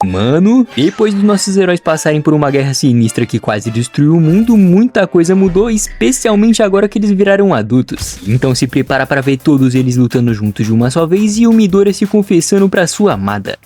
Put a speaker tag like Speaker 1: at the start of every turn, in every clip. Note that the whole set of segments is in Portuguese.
Speaker 1: Mano, depois dos nossos heróis passarem por uma guerra sinistra que quase destruiu o mundo, muita coisa mudou, especialmente agora que eles viraram adultos. Então se prepara para ver todos eles lutando juntos de uma só vez e o Midoriya se confessando pra sua amada.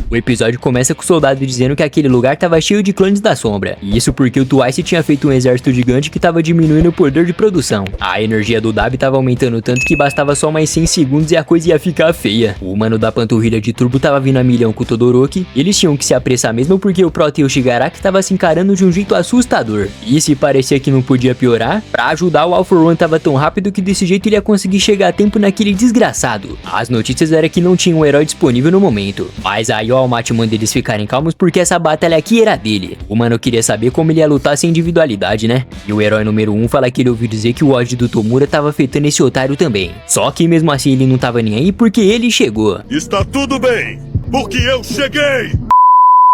Speaker 1: O episódio começa com o soldado dizendo que aquele lugar tava cheio de clones da sombra. E isso porque o Twice tinha feito um exército gigante que tava diminuindo o poder de produção. A energia do Dabi tava aumentando tanto que bastava só mais 100 segundos e a coisa ia ficar feia. O mano da panturrilha de turbo tava vindo a milhão com o Todoroki. Eles tinham que se apressar mesmo porque o Prota e o Shigaraki tava se encarando de um jeito assustador. E se parecia que não podia piorar, pra ajudar o All For One tava tão rápido que desse jeito ele ia conseguir chegar a tempo naquele desgraçado. As notícias eram que não tinha um herói disponível no momento. Mas aí o All Might manda eles ficarem calmos porque essa batalha aqui era dele. O mano queria saber como ele ia lutar sem individualidade, né? E o herói número 1 fala que ele ouviu dizer que o ódio do Tomura tava afetando esse otário também. Só que mesmo assim ele não tava nem aí porque ele chegou.
Speaker 2: Está tudo bem, porque eu cheguei!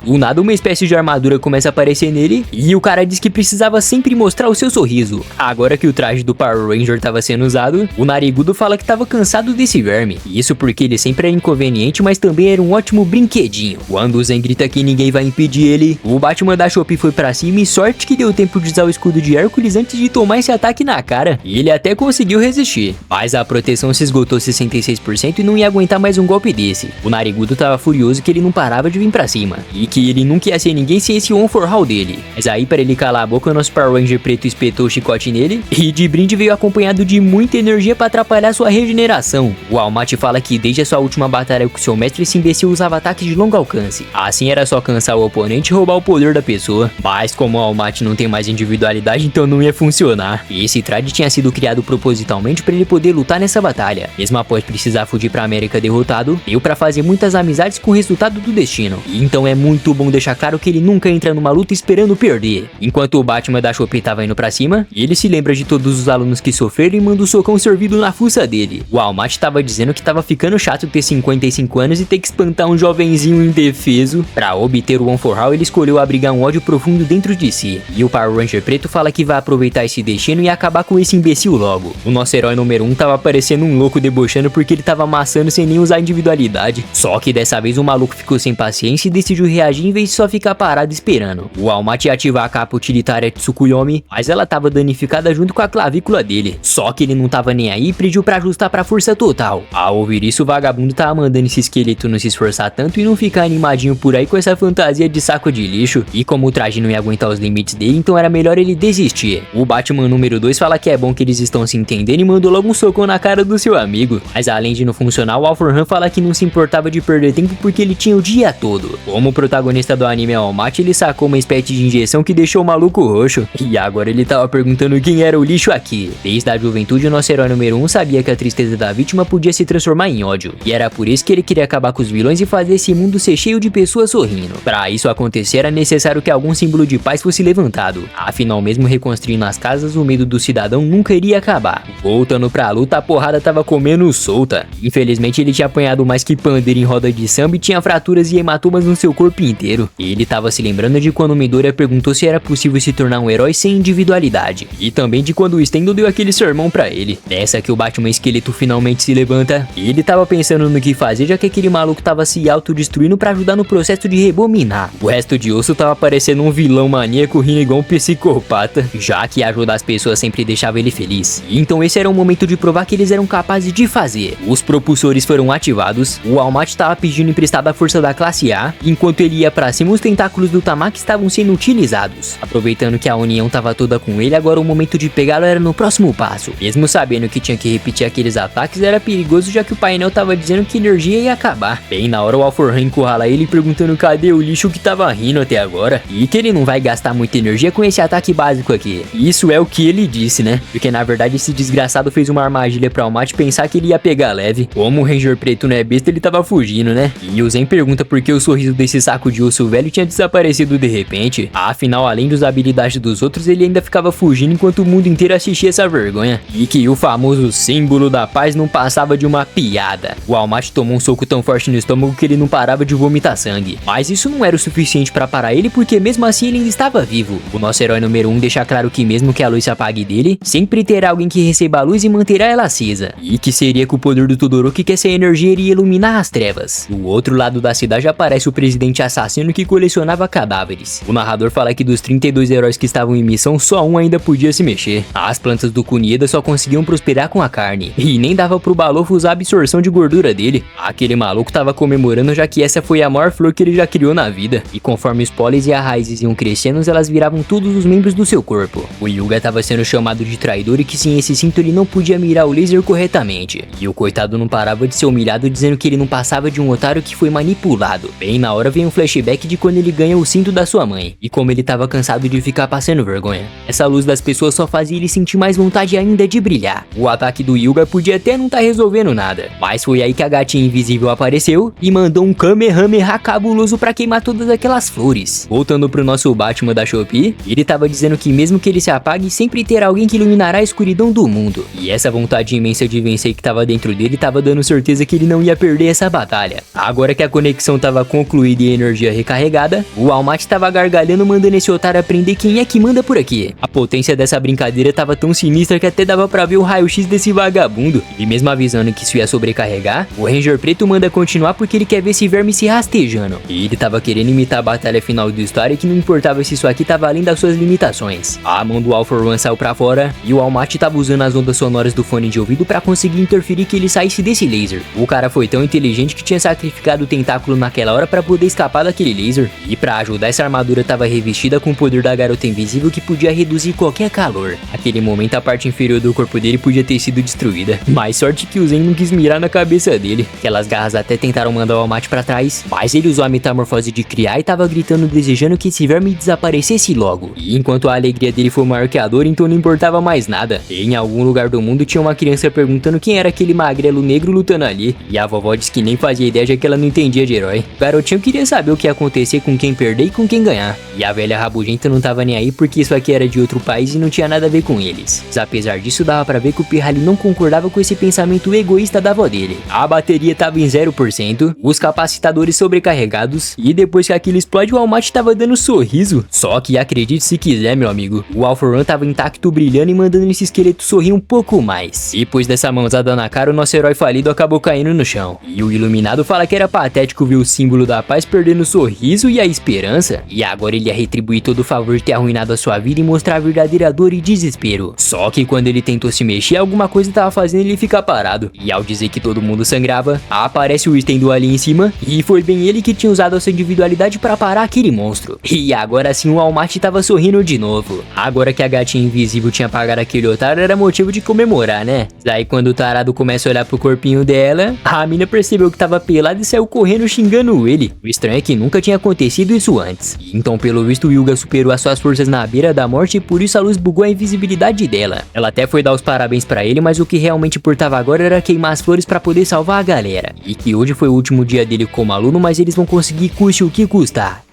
Speaker 1: Do nada uma espécie de armadura começa a aparecer nele e o cara diz que precisava sempre mostrar o seu sorriso. Agora que o traje do Power Ranger tava sendo usado, o narigudo fala que tava cansado desse verme. Isso porque ele sempre era inconveniente, mas também era um ótimo brinquedinho. Quando o Zen grita que ninguém vai impedir ele, o Batman da Shopee foi pra cima e sorte que deu tempo de usar o escudo de Hércules antes de tomar esse ataque na cara. E ele até conseguiu resistir, mas a proteção se esgotou 66% e não ia aguentar mais um golpe desse. O narigudo tava furioso que ele não parava de vir pra cima. E que ele nunca ia ser ninguém sem esse One for All dele. Mas aí para ele calar a boca, o nosso Power Ranger preto espetou o chicote nele e de brinde veio acompanhado de muita energia para atrapalhar sua regeneração. O All Might fala que desde a sua última batalha com seu mestre, esse imbecil usava ataques de longo alcance. Assim era só cansar o oponente e roubar o poder da pessoa. Mas como o All Might não tem mais individualidade, então não ia funcionar. E esse trade tinha sido criado propositalmente para ele poder lutar nessa batalha. Mesmo após precisar fugir para América derrotado, deu para fazer muitas amizades com o resultado do destino. E então é muito bom deixar claro que ele nunca entra numa luta esperando perder. Enquanto o Batman da Shopee tava indo pra cima, ele se lembra de todos os alunos que sofreram e manda um socão servido na fuça dele. O All Might tava dizendo que tava ficando chato ter 55 anos e ter que espantar um jovenzinho indefeso. Pra obter o One for All, ele escolheu abrigar um ódio profundo dentro de si. E o Power Ranger preto fala que vai aproveitar esse destino e acabar com esse imbecil logo. O nosso herói número 1 tava parecendo um louco debochando porque ele tava amassando sem nem usar individualidade. Só que dessa vez o maluco ficou sem paciência e decidiu reagir em vez de só ficar parado esperando. O All Might ia ativar a capa utilitária de Tsukuyomi, mas ela tava danificada junto com a clavícula dele. Só que ele não tava nem aí e pediu pra ajustar pra força total. Ao ouvir isso, o vagabundo tava mandando esse esqueleto não se esforçar tanto e não ficar animadinho por aí com essa fantasia de saco de lixo. E como o traje não ia aguentar os limites dele, então era melhor ele desistir. O Batman número 2 fala que é bom que eles estão se entendendo e mandou logo um socão na cara do seu amigo. Mas além de não funcionar, o All For One fala que não se importava de perder tempo porque ele tinha o dia todo. Como o protagonista do anime All Might, ele sacou uma espécie de injeção que deixou o maluco roxo. E agora ele tava perguntando quem era o lixo aqui. Desde a juventude, o nosso herói número 1 sabia que a tristeza da vítima podia se transformar em ódio. E era por isso que ele queria acabar com os vilões e fazer esse mundo ser cheio de pessoas sorrindo. Pra isso acontecer, era necessário que algum símbolo de paz fosse levantado. Afinal, mesmo reconstruindo as casas, o medo do cidadão nunca iria acabar. Voltando pra luta, a porrada tava comendo solta. Infelizmente, ele tinha apanhado mais que pandeiro em roda de samba e tinha fraturas e hematomas no seu corpo inteiro. Ele tava se lembrando de quando o Midoriya perguntou se era possível se tornar um herói sem individualidade. E também de quando o Stendo deu aquele sermão pra ele. Dessa que o Batman esqueleto finalmente se levanta. E ele tava pensando no que fazer, já que aquele maluco tava se autodestruindo pra ajudar no processo de rebobinar. O resto de osso tava parecendo um vilão maníaco rindo igual um psicopata, já que ajudar as pessoas sempre deixava ele feliz. E então esse era o momento de provar que eles eram capazes de fazer. Os propulsores foram ativados, o All Might tava pedindo emprestada a força da classe A, enquanto ele ia pra cima, os tentáculos do Tamaki estavam sendo utilizados. Aproveitando que a União tava toda com ele, agora o momento de pegá-lo era no próximo passo. Mesmo sabendo que tinha que repetir aqueles ataques, era perigoso já que o painel tava dizendo que energia ia acabar. Bem na hora o All For One encurrala ele perguntando cadê o lixo que tava rindo até agora, e que ele não vai gastar muita energia com esse ataque básico aqui. Isso é o que ele disse, né? Porque na verdade esse desgraçado fez uma armadilha pra All Might pensar que ele ia pegar leve. Como o Ranger preto não é besta, ele tava fugindo, né? E o Zen pergunta por que o sorriso desse saco caco de osso velho tinha desaparecido de repente. Afinal, além das habilidades dos outros, ele ainda ficava fugindo enquanto o mundo inteiro assistia essa vergonha. E que o famoso símbolo da paz não passava de uma piada. O All Might tomou um soco tão forte no estômago que ele não parava de vomitar sangue. Mas isso não era o suficiente pra parar ele, porque mesmo assim ele ainda estava vivo. O nosso herói número 1 deixa claro que mesmo que a luz se apague dele, sempre terá alguém que receba a luz e manterá ela acesa. E que seria com o poder do Todoroki que essa energia iria iluminar as trevas. Do outro lado da cidade aparece o presidente assassino que colecionava cadáveres. O narrador fala que dos 32 heróis que estavam em missão, só um ainda podia se mexer. As plantas do Kunieda só conseguiam prosperar com a carne. E nem dava pro Balofo usar a absorção de gordura dele. Aquele maluco tava comemorando, já que essa foi a maior flor que ele já criou na vida. E conforme os pólenes e as raízes iam crescendo, elas viravam todos os membros do seu corpo. O Hyuga tava sendo chamado de traidor e que sem esse cinto ele não podia mirar o laser corretamente. E o coitado não parava de ser humilhado, dizendo que ele não passava de um otário que foi manipulado. Bem na hora vem um flashback de quando ele ganha o cinto da sua mãe. E como ele tava cansado de ficar passando vergonha. Essa luz das pessoas só fazia ele sentir mais vontade ainda de brilhar. O ataque do Hyuga podia até não tá resolvendo nada. Mas foi aí que a gatinha invisível apareceu e mandou um Kamehameha cabuloso pra queimar todas aquelas flores. Voltando pro nosso Batman da Shopee, ele tava dizendo que mesmo que ele se apague, sempre terá alguém que iluminará a escuridão do mundo. E essa vontade imensa de vencer que tava dentro dele tava dando certeza que ele não ia perder essa batalha. Agora que a conexão tava concluída e a energia recarregada, o All Might tava gargalhando, mandando esse otário aprender quem é que manda por aqui. A potência dessa brincadeira tava tão sinistra que até dava pra ver o raio-x desse vagabundo. E mesmo avisando que isso ia sobrecarregar, o Ranger Preto manda continuar porque ele quer ver esse verme se rastejando. E ele tava querendo imitar a batalha final do história, que não importava se isso aqui tava além das suas limitações. A mão do All For One saiu pra fora e o All Might tava usando as ondas sonoras do fone de ouvido pra conseguir interferir que ele saísse desse laser. O cara foi tão inteligente que tinha sacrificado o tentáculo naquela hora pra poder escapar daquele laser. E pra ajudar, essa armadura tava revestida com o poder da garota invisível que podia reduzir qualquer calor. Naquele momento a parte inferior do corpo dele podia ter sido destruída. Mais sorte que o Zen não quis mirar na cabeça dele. Aquelas garras até tentaram mandar o All Might pra trás, mas ele usou a metamorfose de criar e tava gritando desejando que esse verme desaparecesse logo. E enquanto a alegria dele foi maior que a dor, então não importava mais nada. Em algum lugar do mundo tinha uma criança perguntando quem era aquele magrelo negro lutando ali. E a vovó disse que nem fazia ideia, já que ela não entendia de herói. O garotinho queria saber o que ia acontecer com quem perder e com quem ganhar. E a velha rabugenta não tava nem aí porque isso aqui era de outro país e não tinha nada a ver com eles. Mas apesar disso, dava pra ver que o Pirralho não concordava com esse pensamento egoísta da avó dele. A bateria tava em 0%, os capacitadores sobrecarregados, e depois que aquilo explode, o All Might tava dando sorriso. Só que acredite se quiser, meu amigo, o All For One tava intacto, brilhando e mandando esse esqueleto sorrir um pouco mais. Depois dessa mãozada na cara, o nosso herói falido acabou caindo no chão. E o Iluminado fala que era patético ver o símbolo da paz perdendo o sorriso e a esperança. E agora ele ia retribuir todo o favor de ter arruinado a sua vida e mostrar a verdadeira dor e desespero. Só que quando ele tentou se mexer, alguma coisa tava fazendo ele ficar parado. E ao dizer que todo mundo sangrava, aparece o Stendo ali em cima, e foi bem ele que tinha usado a sua individualidade pra parar aquele monstro. E agora sim o All Might tava sorrindo de novo. Agora que a gatinha invisível tinha apagado aquele otário, era motivo de comemorar, né? Daí quando o tarado começa a olhar pro corpinho dela, a mina percebeu que tava pelado e saiu correndo xingando ele. O estranho é que nunca tinha acontecido isso antes. Então pelo visto o Hyuga superou as suas forças na beira da morte e por isso a luz bugou a invisibilidade dela. Ela até foi dar os parabéns pra ele, mas o que realmente importava agora era queimar as flores pra poder salvar a galera. E que hoje foi o último dia dele como aluno, mas eles vão conseguir custe o que custar.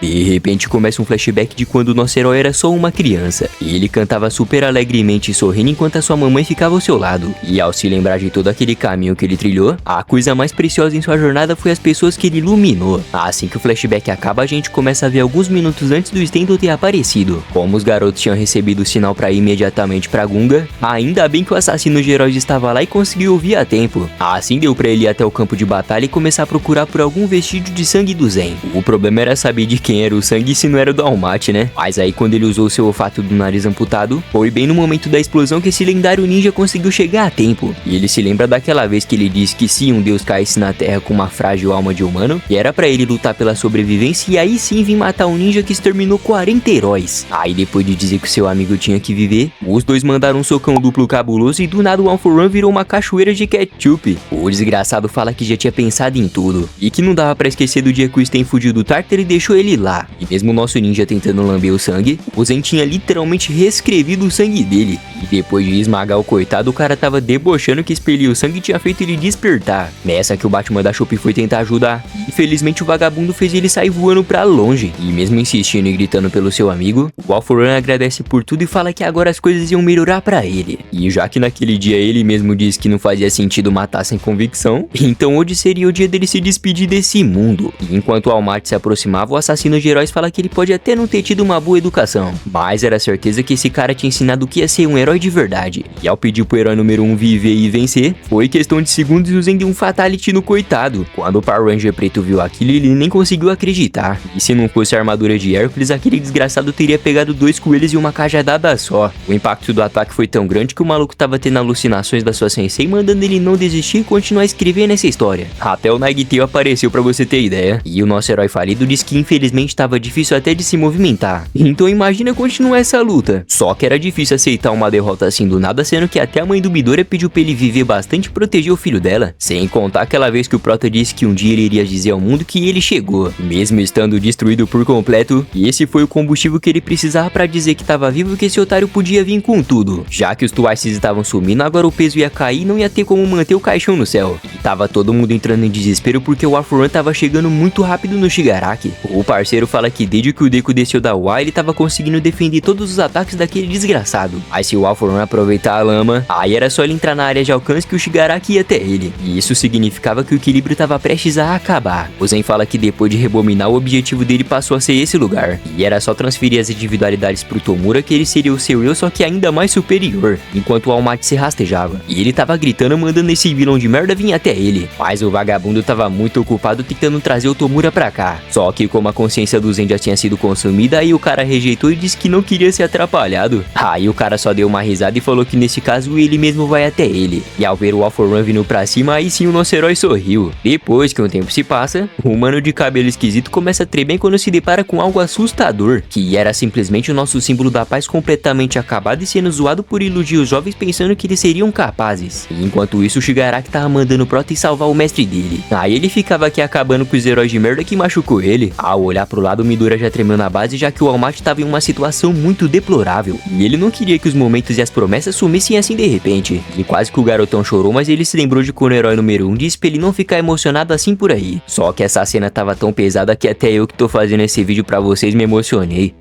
Speaker 1: De repente começa um flashback de quando o nosso herói era só uma criança. E ele cantava super alegremente e sorrindo enquanto a sua mamãe ficava ao seu lado. E ao se lembrar de todo aquele caminho que ele trilhou, a coisa mais preciosa em sua jornada foi as pessoas que ele iluminou. Assim que o flashback acaba, a gente começa a ver alguns minutos antes do Stendo ter aparecido. Como os garotos tinham recebido o sinal pra ir imediatamente pra Gunga, ainda bem que o assassino de heróis estava lá e conseguiu ouvir a tempo. Assim deu pra ele ir até o campo de batalha e começar a procurar por algum vestígio de sangue do Zen. O problema era saber de quem era o sangue se não era o do All Might, né? Mas aí quando ele usou seu olfato do nariz amputado, foi bem no momento da explosão que esse lendário ninja conseguiu chegar a tempo. E ele se lembra daquela vez que ele disse que se um deus caísse na terra com uma frágil alma de humano, e era pra ele lutar pela sobrevivência e aí sim vir matar um ninja que exterminou 40 heróis. Aí depois de dizer que seu amigo tinha que viver, os dois mandaram um socão duplo cabuloso e do nada o All For One virou uma cachoeira de ketchup. O desgraçado fala que já tinha pensado em tudo, e que não dava pra esquecer do dia que o Sten fugiu do Tartar e deixou ele lá. E mesmo o nosso ninja tentando lamber o sangue, o Zen tinha literalmente reescrevido o sangue dele. E depois de esmagar o coitado, o cara tava debochando que expelir o sangue tinha feito ele despertar. Nessa que o Batman da Shopee foi tentar ajudar. Infelizmente o vagabundo fez ele sair voando pra longe. E mesmo insistindo e gritando pelo seu amigo, o All-For-One agradece por tudo e fala que agora as coisas iam melhorar pra ele. E já que naquele dia ele mesmo disse que não fazia sentido matar sem convicção, então hoje seria o dia dele se despedir desse mundo. E enquanto o All Might se aproximava, o assassino de heróis fala que ele pode até não ter tido uma boa educação, mas era certeza que esse cara tinha ensinado o que ia ser um herói de verdade. E ao pedir pro herói número 1 viver e vencer, foi questão de segundos usando um fatality no coitado. Quando o Power Ranger preto viu aquilo, ele nem conseguiu acreditar. E se não fosse a armadura de Hércules, aquele desgraçado teria pegado 2 coelhos e uma cajadada só. O impacto do ataque foi tão grande que o maluco tava tendo alucinações da sua sensei, mandando ele não desistir e continuar escrevendo essa história. Até o Nagiteo apareceu pra você ter ideia. E o nosso herói falido disse que infelizmente tava difícil até de se movimentar. Então imagina continuar essa luta. Só que era difícil aceitar uma derrota assim do nada, sendo que até a mãe do Midoriya pediu pra ele viver bastante e proteger o filho dela. Sem contar aquela vez que o Prota disse que um dia ele iria dizer ao mundo que ele chegou, mesmo estando destruído por completo. E esse foi o combustível que ele precisava pra dizer que tava vivo e que esse otário podia vir com tudo. Já que os Twices estavam sumindo, agora o peso ia cair e não ia ter como manter o caixão no céu. E tava todo mundo entrando em desespero porque o All-For-One tava chegando muito rápido no Shigaraki. O parceiro fala que desde que o Deku desceu da UA, ele tava conseguindo defender todos os ataques daquele desgraçado. Mas se o All-For-One aproveitar a lama, aí era só ele entrar na área de alcance que o Shigaraki ia até ele. E isso significava que o equilíbrio tava prestes a acabar. O Zen fala que depois de rebobinar, o objetivo dele passou a ser esse lugar. E era só transferir as individualidades pro Tomura que ele seria o seu eu, só que ainda mais superior. Enquanto o All Might se rastejava. E ele tava gritando, mandando esse vilão de merda vir até ele. Mas o vagabundo tava muito ocupado tentando trazer o Tomura pra cá. Só que como a consciência do Zen já tinha sido consumida, aí o cara rejeitou e disse que não queria ser atrapalhado. Aí o cara só deu uma risada e falou que nesse caso ele mesmo vai até ele. E ao ver o All-For-One vindo pra cima, aí sim o nosso herói sorriu. Depois que um tempo se passa, o humano de cabelo esquisito começa a tremer quando se depara com algo assustador, que era simplesmente o nosso símbolo da paz completamente acabado e sendo zoado por iludir os jovens pensando que eles seriam capazes. E enquanto isso, o Shigaraki tava mandando o Prota salvar o mestre dele. Aí ele ficava aqui acabando com os heróis de merda que machucou ele. Ao olhar pro lado, o Midoriya já tremeu na base, já que o All Might tava em uma situação muito deplorável. E ele não queria que os momentos e as promessas sumissem assim de repente. E quase que o garotão chorou, mas ele se lembrou de quando o herói número 1 disse pra ele não ficar emocionado assim por aí. Só que essa cena tava tão pesada que até eu que tô fazendo esse vídeo pra vocês me emocionei.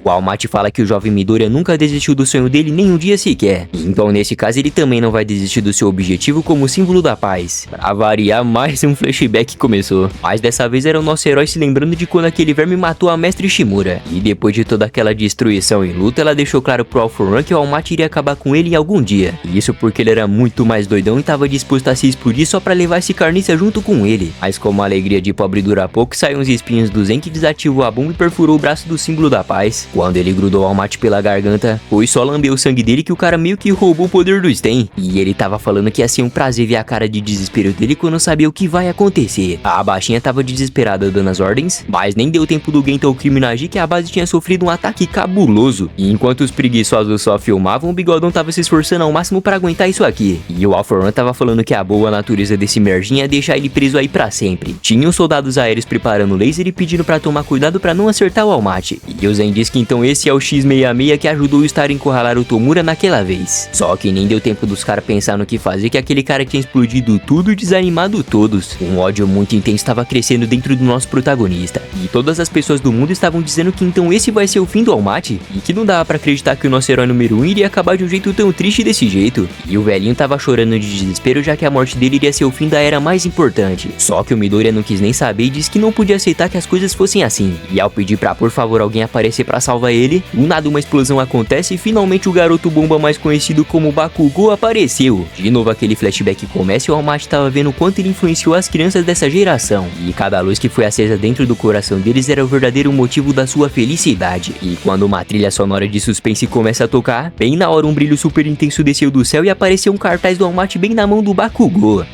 Speaker 1: O All Might fala que o jovem Midoriya nunca desistiu do sonho dele nem um dia sequer. Então nesse caso ele também não vai desistir do seu objetivo como símbolo da paz. Pra variar, mais um flashback começou. Mas dessa vez era o nosso herói se lembrando de quando aquele verme matou a mestre Shimura. E depois de toda aquela destruição e luta, ela deixou claro pro All-For-One que o All Might iria acabar com ele em algum dia. E isso porque ele era muito mais doidão e tava disposto a se explodir só pra levar esse carniça junto com ele. Mas como a alegria de pobre dura pouco, saiu uns espinhos do Zen que desativou a bomba e perfurou o braço do símbolo da paz. Quando ele grudou o All Might pela garganta, foi só lamber o sangue dele que o cara meio que roubou o poder do Sten. E ele tava falando que ia ser um prazer ver a cara de desespero dele quando sabia o que vai acontecer. A baixinha tava desesperada dando as ordens, mas nem deu tempo do Gento Crime agir que a base tinha sofrido um ataque cabuloso. E enquanto os preguiçosos só filmavam, o Bigodão tava se esforçando ao máximo pra aguentar isso aqui. E o All-For-One tava falando que a boa natureza desse merdinha ia deixar ele preso aí pra sempre. Tinham soldados aéreos preparando laser e pedindo pra tomar cuidado pra não acertar o All Might. E o Zen disse que então esse é o X-66 que ajudou o Star a encurralar o Tomura naquela vez. Só que nem deu tempo dos caras pensar no que fazer, que aquele cara tinha explodido tudo e desanimado todos. Um ódio muito intenso estava crescendo dentro do nosso protagonista. E todas as pessoas do mundo estavam dizendo que então esse vai ser o fim do All Might. E que não dava pra acreditar que o nosso herói número 1 iria acabar de um jeito tão triste desse jeito. E o velhinho tava chorando de desespero, já que a morte dele iria ser o fim da era mais importante. Só que o Midoriya não quis nem saber e disse que não podia aceitar que as coisas fossem assim. E ao pedir pra por favor alguém aparecer pra salvar ele, do nada uma explosão acontece e finalmente o garoto bomba mais conhecido como Bakugou apareceu. De novo aquele flashback começa e o All Might tava vendo o quanto ele influenciou as crianças dessa geração. E cada luz que foi acesa dentro do coração deles era o verdadeiro motivo da sua felicidade. E quando uma trilha sonora de suspense começa a tocar, bem na hora um brilho super intenso desceu do céu e apareceu um cartaz do All Might bem na mão do Bakugou.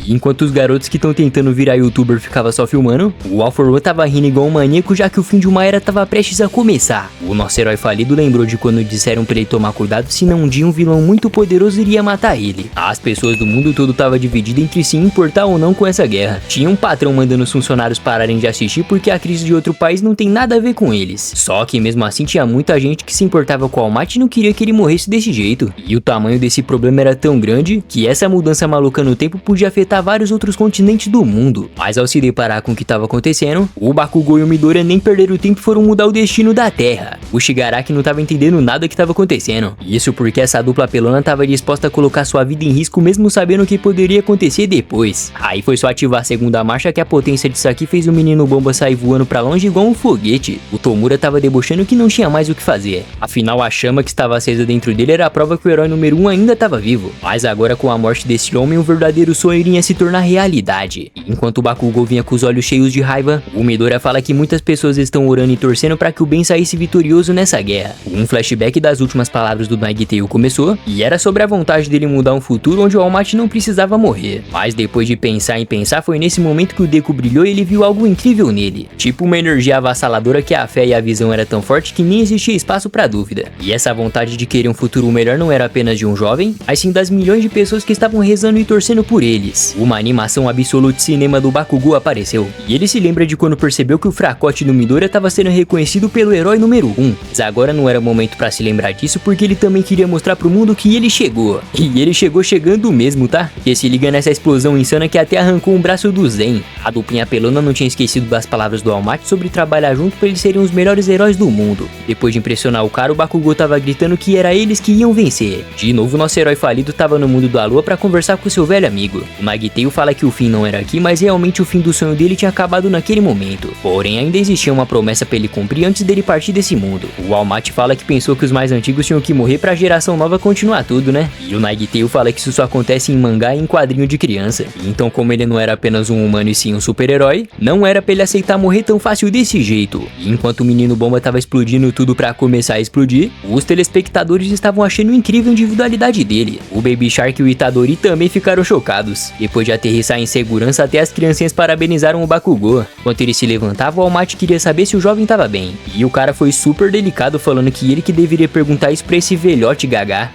Speaker 1: E enquanto os garotos que estão tentando virar youtuber ficavam só filmando, o All For One tava rindo igual um maníaco, já que o fim de uma era tava prestes a começar. O nosso herói falido lembrou de quando disseram pra ele tomar cuidado, senão um dia um vilão muito poderoso iria matar ele. As pessoas do mundo todo tava dividida entre se importar ou não com essa guerra. Tinha um patrão mandando os funcionários pararem de assistir porque a crise de outro país não tem nada a ver com eles. Só que mesmo assim tinha muita gente que se importava com o All Might e não queria que ele morresse desse jeito. E o tamanho desse problema era tão grande que essa mudança maluca no tempo podia afetar vários outros continentes do mundo. Mas ao se deparar com o que estava acontecendo, o Bakugou e o Midoriya nem perderam tempo e foram mudar o destino da Terra. O Shigaraki não estava entendendo nada que estava acontecendo. Isso porque essa dupla pelona estava disposta a colocar sua vida em risco mesmo sabendo o que poderia acontecer depois. Aí foi só ativar a segunda marcha que a potência disso aqui fez o menino bomba sair voando pra longe igual um foguete. O Tomura estava debochando que não tinha mais o que fazer. Afinal, a chama que estava acesa dentro dele era a prova que o herói número 1 ainda estava vivo. Mas agora com a morte desse homem, o verdadeiro sonho iria se tornar realidade. Enquanto o Bakugou vinha com os olhos cheios de raiva, o Midoriya fala que muitas pessoas estão orando e torcendo para que o bem saísse vitorioso nessa guerra. Um flashback das últimas palavras do Nagiteu começou, e era sobre a vontade dele mudar um futuro onde o All Might não precisava morrer. Mas depois de pensar em pensar, foi nesse momento que o Deku brilhou e ele viu algo incrível nele. Tipo uma energia avassaladora que a fé e a visão era tão forte que nem existia espaço para dúvida. E essa vontade de querer um futuro melhor não era apenas de um jovem, mas sim das milhões de pessoas que estavam rezando e torcendo por eles. Uma animação absoluta de cinema do Bakugou apareceu, e ele se lembra de quando percebeu que o fracote do Midoriya estava sendo reconhecido pelo herói número 1. Mas agora não era momento para se lembrar disso porque ele também queria mostrar pro mundo que ele chegou. E ele chegou chegando mesmo, tá? E se liga nessa explosão insana que até arrancou um braço do Zen. A duplinha pelona não tinha esquecido das palavras do All Might sobre trabalhar junto para eles serem os melhores heróis do mundo. Depois de impressionar o cara, o Bakugou tava gritando que era eles que iam vencer. De novo, nosso herói falido tava no mundo da lua para conversar com seu velho amigo. O Nagiteu fala que o fim não era aqui, mas realmente o fim do sonho dele tinha acabado naquele momento. Porém, ainda existia uma promessa para ele cumprir antes dele partir desse mundo. O All Might fala que pensou que os mais antigos tinham que morrer pra geração nova continuar tudo, né? E o Nagiteu fala que isso só acontece em mangá e em quadrinho de criança. Então, como ele não era apenas um humano e sim um super-herói, não era pra ele aceitar morrer tão fácil desse jeito. E enquanto o menino bomba tava explodindo tudo pra começar a explodir, os telespectadores estavam achando incrível a individualidade dele. O Baby Shark e o Itadori também ficaram chocados. Depois de aterrissar em segurança, até as criancinhas parabenizaram o Bakugou. Enquanto ele se levantava, o All Might queria saber se o jovem tava bem. E o cara foi super delicado falando que ele que deveria perguntar isso pra esse velhote gaga.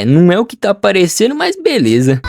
Speaker 1: Não é o que tá parecendo, mas beleza.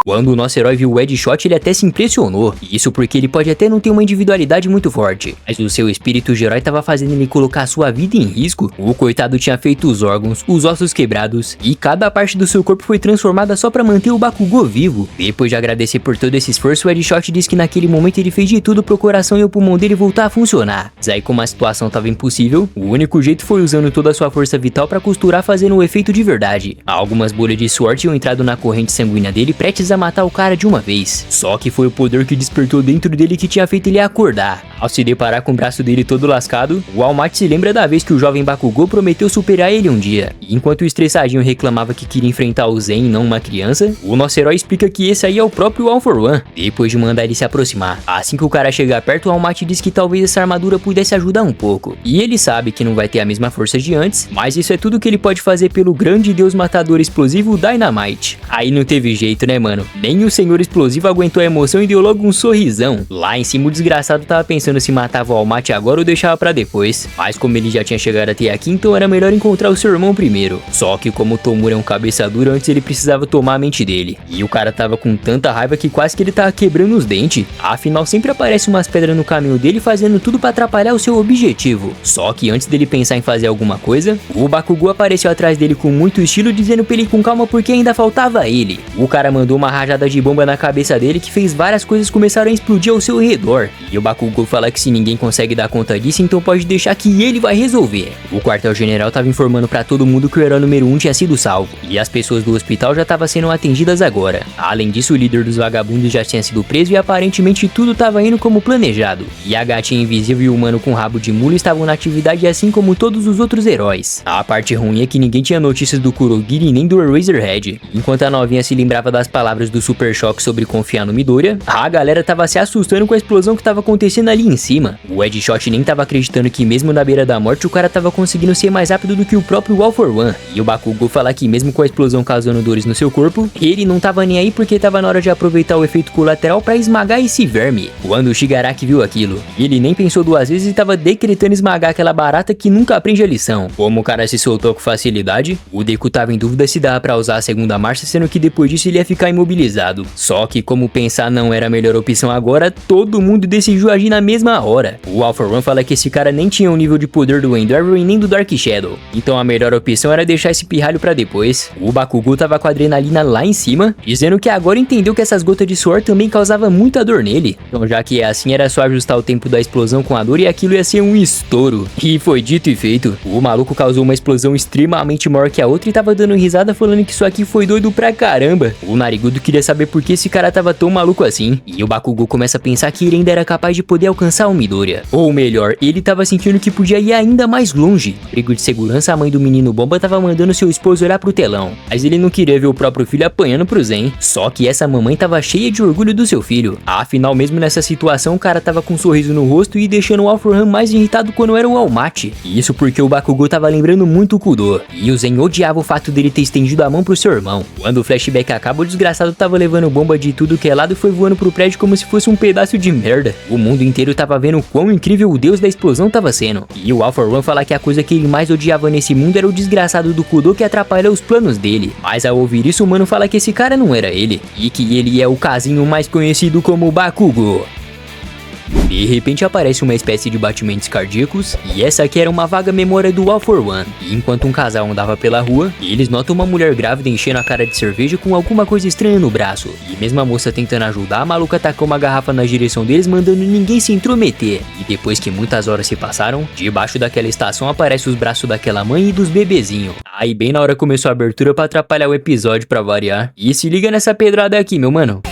Speaker 1: Quando o nosso herói viu o Ed Shot, ele até se impressionou. Isso porque ele pode até não ter uma individualidade muito forte, mas o seu espírito de herói estava fazendo ele colocar a sua vida em risco. O coitado tinha feito os órgãos, os ossos quebrados, e cada parte do seu corpo foi transformada só para manter o Bakugou vivo. Depois de agradecer por todo esse esforço, o Ed Shot disse que naquele momento ele fez de tudo pro coração e o pulmão dele voltar a funcionar. Mas aí, como a situação estava impossível, o único jeito foi usando toda a sua força vital para costurar, fazendo o efeito de verdade. Algumas bolhas de suor tinham entrado na corrente sanguínea dele, prestes a matar o cara de uma vez. Só que foi o poder que despertou dentro dele que tinha feito ele acordar. Ao se deparar com o braço dele todo lascado, o All Might se lembra da vez que o jovem Bakugou prometeu superar ele um dia. E enquanto o estressadinho reclamava que queria enfrentar o Zen e não uma criança, o nosso herói explica que esse aí é o próprio All For One, depois de mandar ele se aproximar. Assim que o cara chegar perto, o All Might diz que talvez essa armadura pudesse ajudar um pouco. E ele sabe que não vai ter a mesma força de antes, mas isso é tudo que ele pode fazer pelo grande deus matador explosivo Dynamite. Aí não teve jeito, né, mano? Nem o senhor explosivo aguentou a emoção e deu logo um sorrisão. Lá em cima o desgraçado tava pensando se matava o All Might agora ou deixava pra depois. Mas como ele já tinha chegado até aqui, então era melhor encontrar o seu irmão primeiro. Só que como o Tomura é um cabeça dura, antes ele precisava tomar a mente dele. E o cara tava com tanta raiva que quase que ele tava quebrando os dentes. Afinal sempre aparece umas pedras no caminho dele fazendo tudo pra atrapalhar o seu objetivo. Só que antes dele pensar em fazer alguma coisa, o Bakugou apareceu atrás dele com muito estilo, dizendo pra ele ir com calma porque ainda faltava ele. O cara mandou uma rajada de bomba na cabeça dele que fez várias coisas começarem a explodir ao seu redor. E o Bakugou fala que se ninguém consegue dar conta disso, então pode deixar que ele vai resolver. O quartel-general tava informando pra todo mundo que o herói número 1 tinha sido salvo, e as pessoas do hospital já estavam sendo atendidas agora. Além disso, o líder dos vagabundos já tinha sido preso e aparentemente tudo tava indo como planejado. E a gatinha invisível e o humano com rabo de mula estavam na atividade assim como todos os outros heróis. A parte ruim é que ninguém tinha notícias do Kurogiri nem do Eraserhead. Enquanto a novinha se lembrava das palavras comentários do Super Choque sobre confiar no Midoriya, a galera tava se assustando com a explosão que tava acontecendo ali em cima. O Deadshot nem tava acreditando que mesmo na beira da morte o cara tava conseguindo ser mais rápido do que o próprio All For One. E o Bakugou fala que mesmo com a explosão causando dores no seu corpo, ele não tava nem aí porque tava na hora de aproveitar o efeito colateral pra esmagar esse verme. Quando o Shigaraki viu aquilo, ele nem pensou duas vezes e tava decretando esmagar aquela barata que nunca aprende a lição. Como o cara se soltou com facilidade, o Deku tava em dúvida se dava pra usar a segunda marcha, sendo que depois disso ele ia ficar imobilizado. Só que como pensar não era a melhor opção agora, todo mundo decidiu agir na mesma hora. O All For One fala que esse cara nem tinha o nível de poder do Endeavor e nem do Dark Shadow, então a melhor opção era deixar esse pirralho pra depois. O Bakugou tava com a adrenalina lá em cima, dizendo que agora entendeu que essas gotas de suor também causavam muita dor nele. Então já que é assim, era só ajustar o tempo da explosão com a dor e aquilo ia ser um estouro. E foi dito e feito. O maluco causou uma explosão extremamente maior que a outra e tava dando risada falando que isso aqui foi doido pra caramba. O Narigudo queria saber por que esse cara tava tão maluco assim. E o Bakugou começa a pensar que ele ainda era capaz de poder alcançar o Midoriya. Ou melhor, ele tava sentindo que podia ir ainda mais longe. Brigo de segurança, a mãe do menino bomba tava mandando seu esposo olhar pro telão. Mas ele não queria ver o próprio filho apanhando pro Zen. Só que essa mamãe tava cheia de orgulho do seu filho. Afinal, mesmo nessa situação, o cara tava com um sorriso no rosto e deixando o All For One mais irritado quando era o All Might. Isso porque o Bakugou tava lembrando muito o Kudo. E o Zen odiava o fato dele ter estendido a mão pro seu irmão. Quando o flashback acaba, o desgraçado tava levando bomba de tudo que é lado e foi voando pro prédio como se fosse um pedaço de merda. O mundo inteiro tava vendo quão incrível o deus da explosão tava sendo. E o All For One fala que a coisa que ele mais odiava nesse mundo era o desgraçado do Kudo que atrapalha os planos dele. Mas ao ouvir isso, o mano fala que esse cara não era ele. E que ele é o casinho mais conhecido como Bakugou. De repente aparece uma espécie de batimentos cardíacos, e essa aqui era uma vaga memória do All For One. E enquanto um casal andava pela rua, eles notam uma mulher grávida enchendo a cara de cerveja com alguma coisa estranha no braço. E mesmo a moça tentando ajudar, a maluca tacou uma garrafa na direção deles, mandando ninguém se intrometer. E depois que muitas horas se passaram, debaixo daquela estação aparecem os braços daquela mãe e dos bebezinhos. Aí bem na hora começou a abertura pra atrapalhar o episódio pra variar. E se liga nessa pedrada aqui, meu mano.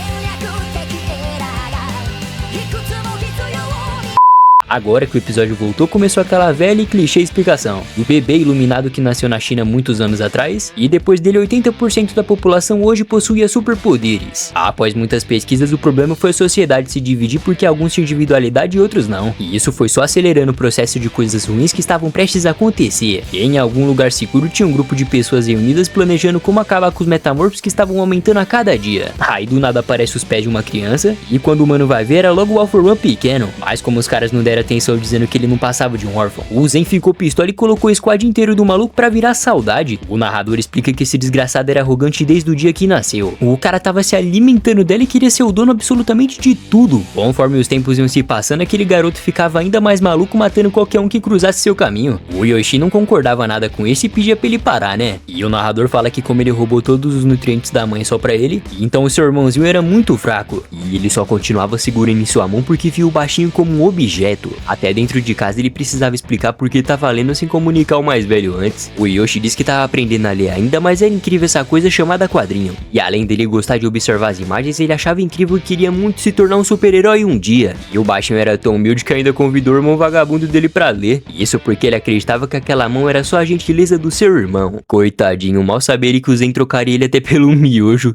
Speaker 1: Agora que o episódio voltou, começou aquela velha e clichê explicação do bebê iluminado que nasceu na China muitos anos atrás, e depois dele 80% da população hoje possuía superpoderes. Após muitas pesquisas, o problema foi a sociedade se dividir porque alguns tinham individualidade e outros não, e isso foi só acelerando o processo de coisas ruins que estavam prestes a acontecer. E em algum lugar seguro tinha um grupo de pessoas reunidas planejando como acabar com os metamorfos que estavam aumentando a cada dia. Aí do nada aparece os pés de uma criança, e quando o mano vai ver era logo o All For One pequeno, mas como os caras não deram atenção dizendo que ele não passava de um órfão, o Zen ficou pistola e colocou o squad inteiro do maluco pra virar saudade. O narrador explica que esse desgraçado era arrogante desde o dia que nasceu. O cara tava se alimentando dela e queria ser o dono absolutamente de tudo. Conforme os tempos iam se passando, aquele garoto ficava ainda mais maluco, matando qualquer um que cruzasse seu caminho. O Yoshi não concordava nada com isso e pedia pra ele parar, né? E o narrador fala que como ele roubou todos os nutrientes da mãe só pra ele, então o seu irmãozinho era muito fraco, e ele só continuava segurando em sua mão porque viu o baixinho como um objeto. Até dentro de casa ele precisava explicar porque tava lendo sem comunicar o mais velho antes. O Yoshi disse que tava aprendendo a ler ainda, mas era incrível essa coisa chamada quadrinho. E além dele gostar de observar as imagens, ele achava incrível e queria muito se tornar um super-herói um dia. E o baixinho era tão humilde que ainda convidou o irmão vagabundo dele pra ler. Isso porque ele acreditava que aquela mão era só a gentileza do seu irmão. Coitadinho, mal saberia que o Zen trocaria ele até pelo miojo.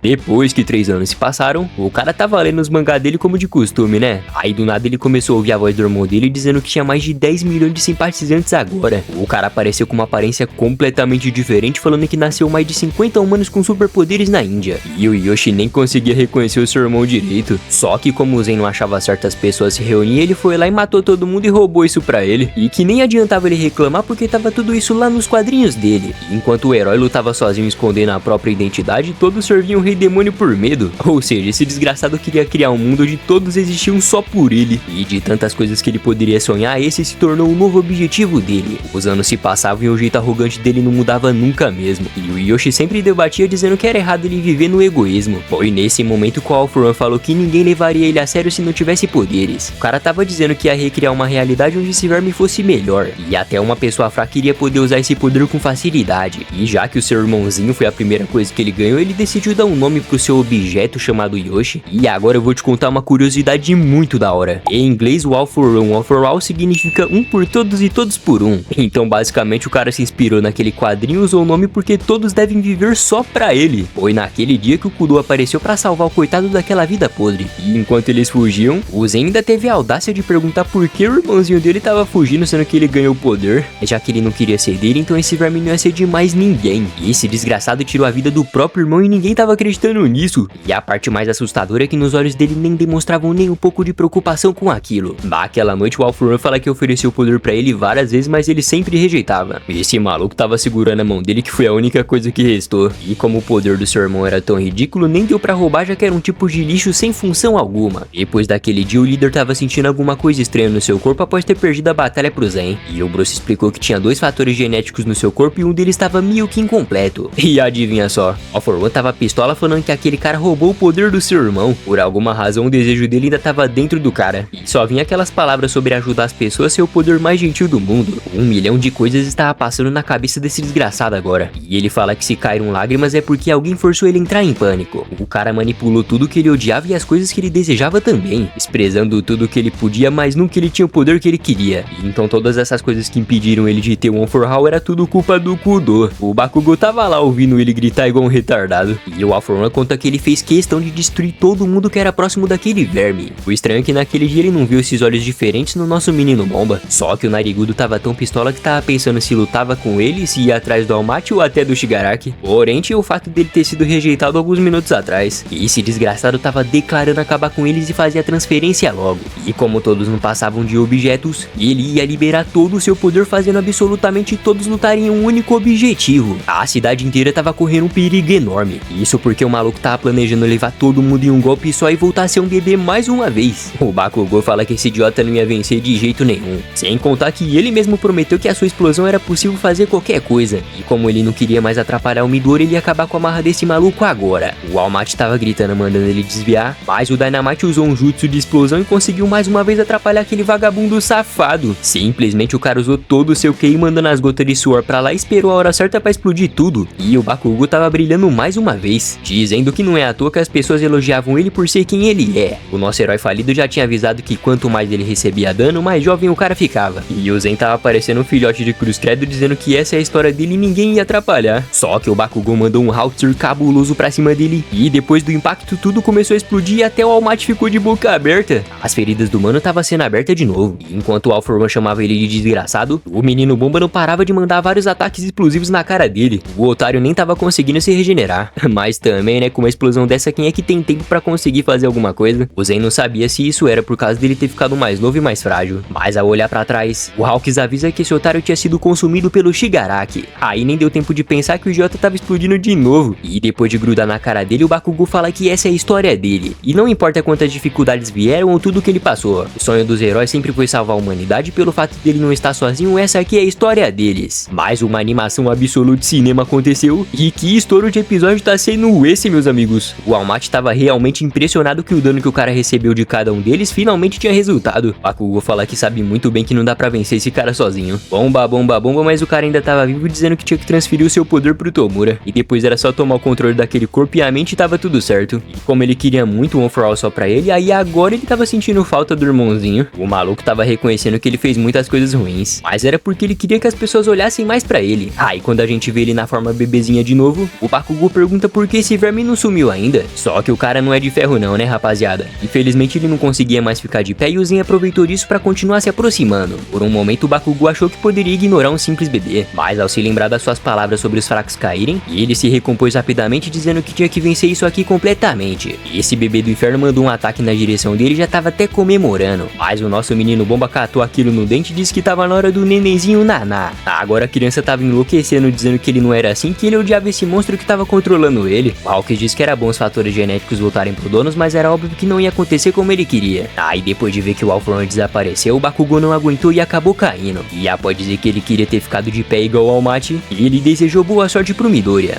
Speaker 1: Depois que 3 anos se passaram, o cara tava lendo os mangá dele como de costume, né? Aí do nada ele começou a ouvir a voz do irmão dele dizendo que tinha mais de 10 milhões de simpatizantes agora. O cara apareceu com uma aparência completamente diferente, falando que nasceu mais de 50 humanos com superpoderes na Índia. E o Yoshi nem conseguia reconhecer o seu irmão direito. Só que como o Zen não achava certas pessoas se reunir, ele foi lá e matou todo mundo e roubou isso pra ele. E que nem adiantava ele reclamar porque tava tudo isso lá nos quadrinhos dele. Enquanto o herói lutava sozinho escondendo a própria identidade, todos serviam rei demônio por medo. Ou seja, esse desgraçado queria criar um mundo onde todos existiam só por ele. E de tantas coisas que ele poderia sonhar, esse se tornou o novo objetivo dele. Os anos se passavam e o jeito arrogante dele não mudava nunca mesmo. E o Yoshi sempre debatia dizendo que era errado ele viver no egoísmo. Foi nesse momento que o All For One falou que ninguém levaria ele a sério se não tivesse poderes. O cara tava dizendo que ia recriar uma realidade onde esse verme fosse melhor. E até uma pessoa fraca iria poder usar esse poder com facilidade. E já que o seu irmãozinho foi a primeira coisa que ele ganhou, ele decidiu dar um um nome pro seu objeto chamado Yoshi. E agora eu vou te contar uma curiosidade muito da hora. Em inglês, o all for one, all for all significa um por todos e todos por um. Então basicamente o cara se inspirou naquele quadrinho e usou o nome porque todos devem viver só pra ele. Foi naquele dia que o Kudou apareceu pra salvar o coitado daquela vida podre. E enquanto eles fugiam, o Zen ainda teve a audácia de perguntar por que o irmãozinho dele tava fugindo, sendo que ele ganhou o poder. Já que ele não queria ser dele, então esse verme não ia ser de mais ninguém. E esse desgraçado tirou a vida do próprio irmão e ninguém tava acreditando nisso. E a parte mais assustadora é que nos olhos dele nem demonstravam nem um pouco de preocupação com aquilo. Naquela noite o All For One fala que ofereceu o poder pra ele várias vezes, mas ele sempre rejeitava. Esse maluco tava segurando a mão dele, que foi a única coisa que restou. E como o poder do seu irmão era tão ridículo, nem deu pra roubar, já que era um tipo de lixo sem função alguma. Depois daquele dia, o líder tava sentindo alguma coisa estranha no seu corpo após ter perdido a batalha pro Zen. E o Bruce explicou que tinha 2 fatores genéticos no seu corpo e um deles estava meio que incompleto. E adivinha só, All For One tava pistola falando que aquele cara roubou o poder do seu irmão. Por alguma razão, o desejo dele ainda tava dentro do cara. E só vinha aquelas palavras sobre ajudar as pessoas a ser o poder mais gentil do mundo. 1 milhão de coisas estava passando na cabeça desse desgraçado agora. E ele fala que se caíram lágrimas é porque alguém forçou ele a entrar em pânico. O cara manipulou tudo que ele odiava e as coisas que ele desejava também, desprezando tudo que ele podia, mas nunca ele tinha o poder que ele queria. E então todas essas coisas que impediram ele de ter o One For All era tudo culpa do Kudou. O Bakugou tava lá ouvindo ele gritar igual um retardado. E o All For One conta que ele fez questão de destruir todo mundo que era próximo daquele verme. O estranho é que naquele dia ele não viu esses olhos diferentes no nosso menino bomba. Só que o Narigudo tava tão pistola que tava pensando se lutava com ele, se ia atrás do All Might ou até do Shigaraki. Porém, tinha o fato dele ter sido rejeitado alguns minutos atrás. E esse desgraçado tava declarando acabar com eles e fazer a transferência logo. E como todos não passavam de objetos, ele ia liberar todo o seu poder, fazendo absolutamente todos lutarem em um único objetivo. A cidade inteira tava correndo um perigo enorme. Isso porque o maluco tava planejando levar todo mundo em um golpe só e voltar a ser um bebê mais uma vez. O Bakugou fala que esse idiota não ia vencer de jeito nenhum. Sem contar que ele mesmo prometeu que a sua explosão era possível fazer qualquer coisa. E como ele não queria mais atrapalhar o Midori, ele ia acabar com a marra desse maluco agora. O All Might tava gritando, mandando ele desviar, mas o Dynamite usou um jutsu de explosão e conseguiu mais uma vez atrapalhar aquele vagabundo safado. Simplesmente o cara usou todo o seu QI, mandando as gotas de suor pra lá e esperou a hora certa pra explodir tudo. E o Bakugou tava brilhando mais uma vez, dizendo que não é à toa que as pessoas elogiavam ele por ser quem ele é. O nosso herói falido já tinha avisado que quanto mais ele recebia dano, mais jovem o cara ficava. E o Zen tava parecendo um filhote de cruz credo, dizendo que essa é a história dele e ninguém ia atrapalhar. Só que o Bakugou mandou um Howitzer cabuloso pra cima dele, e depois do impacto tudo começou a explodir e até o All Might ficou de boca aberta. As feridas do mano tava sendo aberta de novo. E enquanto o All For One chamava ele de desgraçado, o menino bomba não parava de mandar vários ataques explosivos na cara dele. O otário nem tava conseguindo se regenerar. Mas também, né, com uma explosão dessa, quem é que tem tempo pra conseguir fazer alguma coisa? O Zen não sabia se isso era por causa dele ter ficado mais novo e mais frágil. Mas ao olhar pra trás, o Hawks avisa que esse otário tinha sido consumido pelo Shigaraki. Aí nem deu tempo de pensar que o idiota tava explodindo de novo. E depois de grudar na cara dele, o Bakugou fala que essa é a história dele. E não importa quantas dificuldades vieram ou tudo que ele passou. O sonho dos heróis sempre foi salvar a humanidade, pelo fato dele não estar sozinho, essa aqui é a história deles. Mas uma animação absoluta de cinema aconteceu. E que estouro de episódio tá sendo esse, meus amigos? O All Might tava realmente impressionado que o dano que o cara recebeu de cada um deles finalmente tinha resultado. Bakugou fala que sabe muito bem que não dá pra vencer esse cara sozinho. Bomba, bomba, bomba, mas o cara ainda tava vivo, dizendo que tinha que transferir o seu poder pro Tomura. E depois era só tomar o controle daquele corpo e a mente tava tudo certo. E como ele queria muito o One For All só pra ele, aí agora ele tava sentindo falta do irmãozinho. O maluco tava reconhecendo que ele fez muitas coisas ruins, mas era porque ele queria que as pessoas olhassem mais pra ele. Aí quando a gente vê ele na forma bebezinha de novo, o Bakugou pergunta por que esse verme não sumiu ainda. Só que o cara não é de ferro não, né, rapaziada? Infelizmente ele não conseguia mais ficar de pé e o Zen aproveitou disso pra continuar se aproximando. Por um momento o Bakugou achou que poderia ignorar um simples bebê, mas ao se lembrar das suas palavras sobre os fracos caírem, ele se recompôs rapidamente, dizendo que tinha que vencer isso aqui completamente. E esse bebê do inferno mandou um ataque na direção dele e já tava até comemorando. Mas o nosso menino bomba catou aquilo no dente e disse que tava na hora do nenenzinho naná. Agora a criança tava enlouquecendo, dizendo que ele não era assim, que ele odiava esse monstro que tava controlando ele. O Hawks disse que era bom os fatores genéticos voltarem pro donos, mas era óbvio que não ia acontecer como ele queria. Aí depois de ver que o All For One desapareceu, o Bakugou não aguentou e acabou caindo. E pode dizer que ele queria ter ficado de pé igual ao All Might, e ele desejou boa sorte pro Midoriya.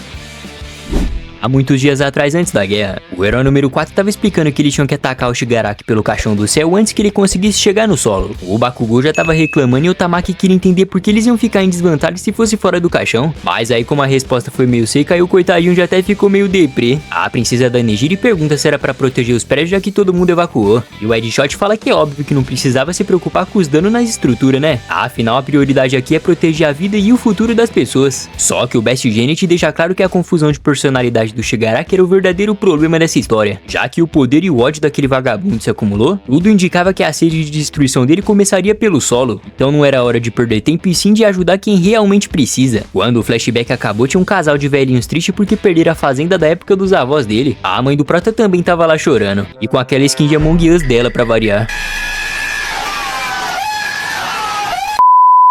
Speaker 1: há muitos dias atrás antes da guerra. O herói número 4 tava explicando que eles tinham que atacar o Shigaraki pelo caixão do céu antes que ele conseguisse chegar no solo. O Bakugou já tava reclamando e o Tamaki queria entender por que eles iam ficar em desvantagem se fosse fora do caixão. Mas aí como a resposta foi meio seca, aí o coitadinho já até ficou meio deprê. A princesa da Nejiri pergunta se era pra proteger os prédios já que todo mundo evacuou. E o Edshot fala que é óbvio que não precisava se preocupar com os danos nas estruturas, né? Afinal a prioridade aqui é proteger a vida e o futuro das pessoas. Só que o Best Genius deixa claro que a confusão de personalidade do Shigaraki era o verdadeiro problema dessa história. Já que o poder e o ódio daquele vagabundo se acumulou, tudo indicava que a sede de destruição dele começaria pelo solo. Então não era hora de perder tempo e sim de ajudar quem realmente precisa. Quando o flashback acabou, tinha um casal de velhinhos tristes porque perderam a fazenda da época dos avós dele. A mãe do Prota também tava lá chorando, e com aquela skin de Among Us dela pra variar.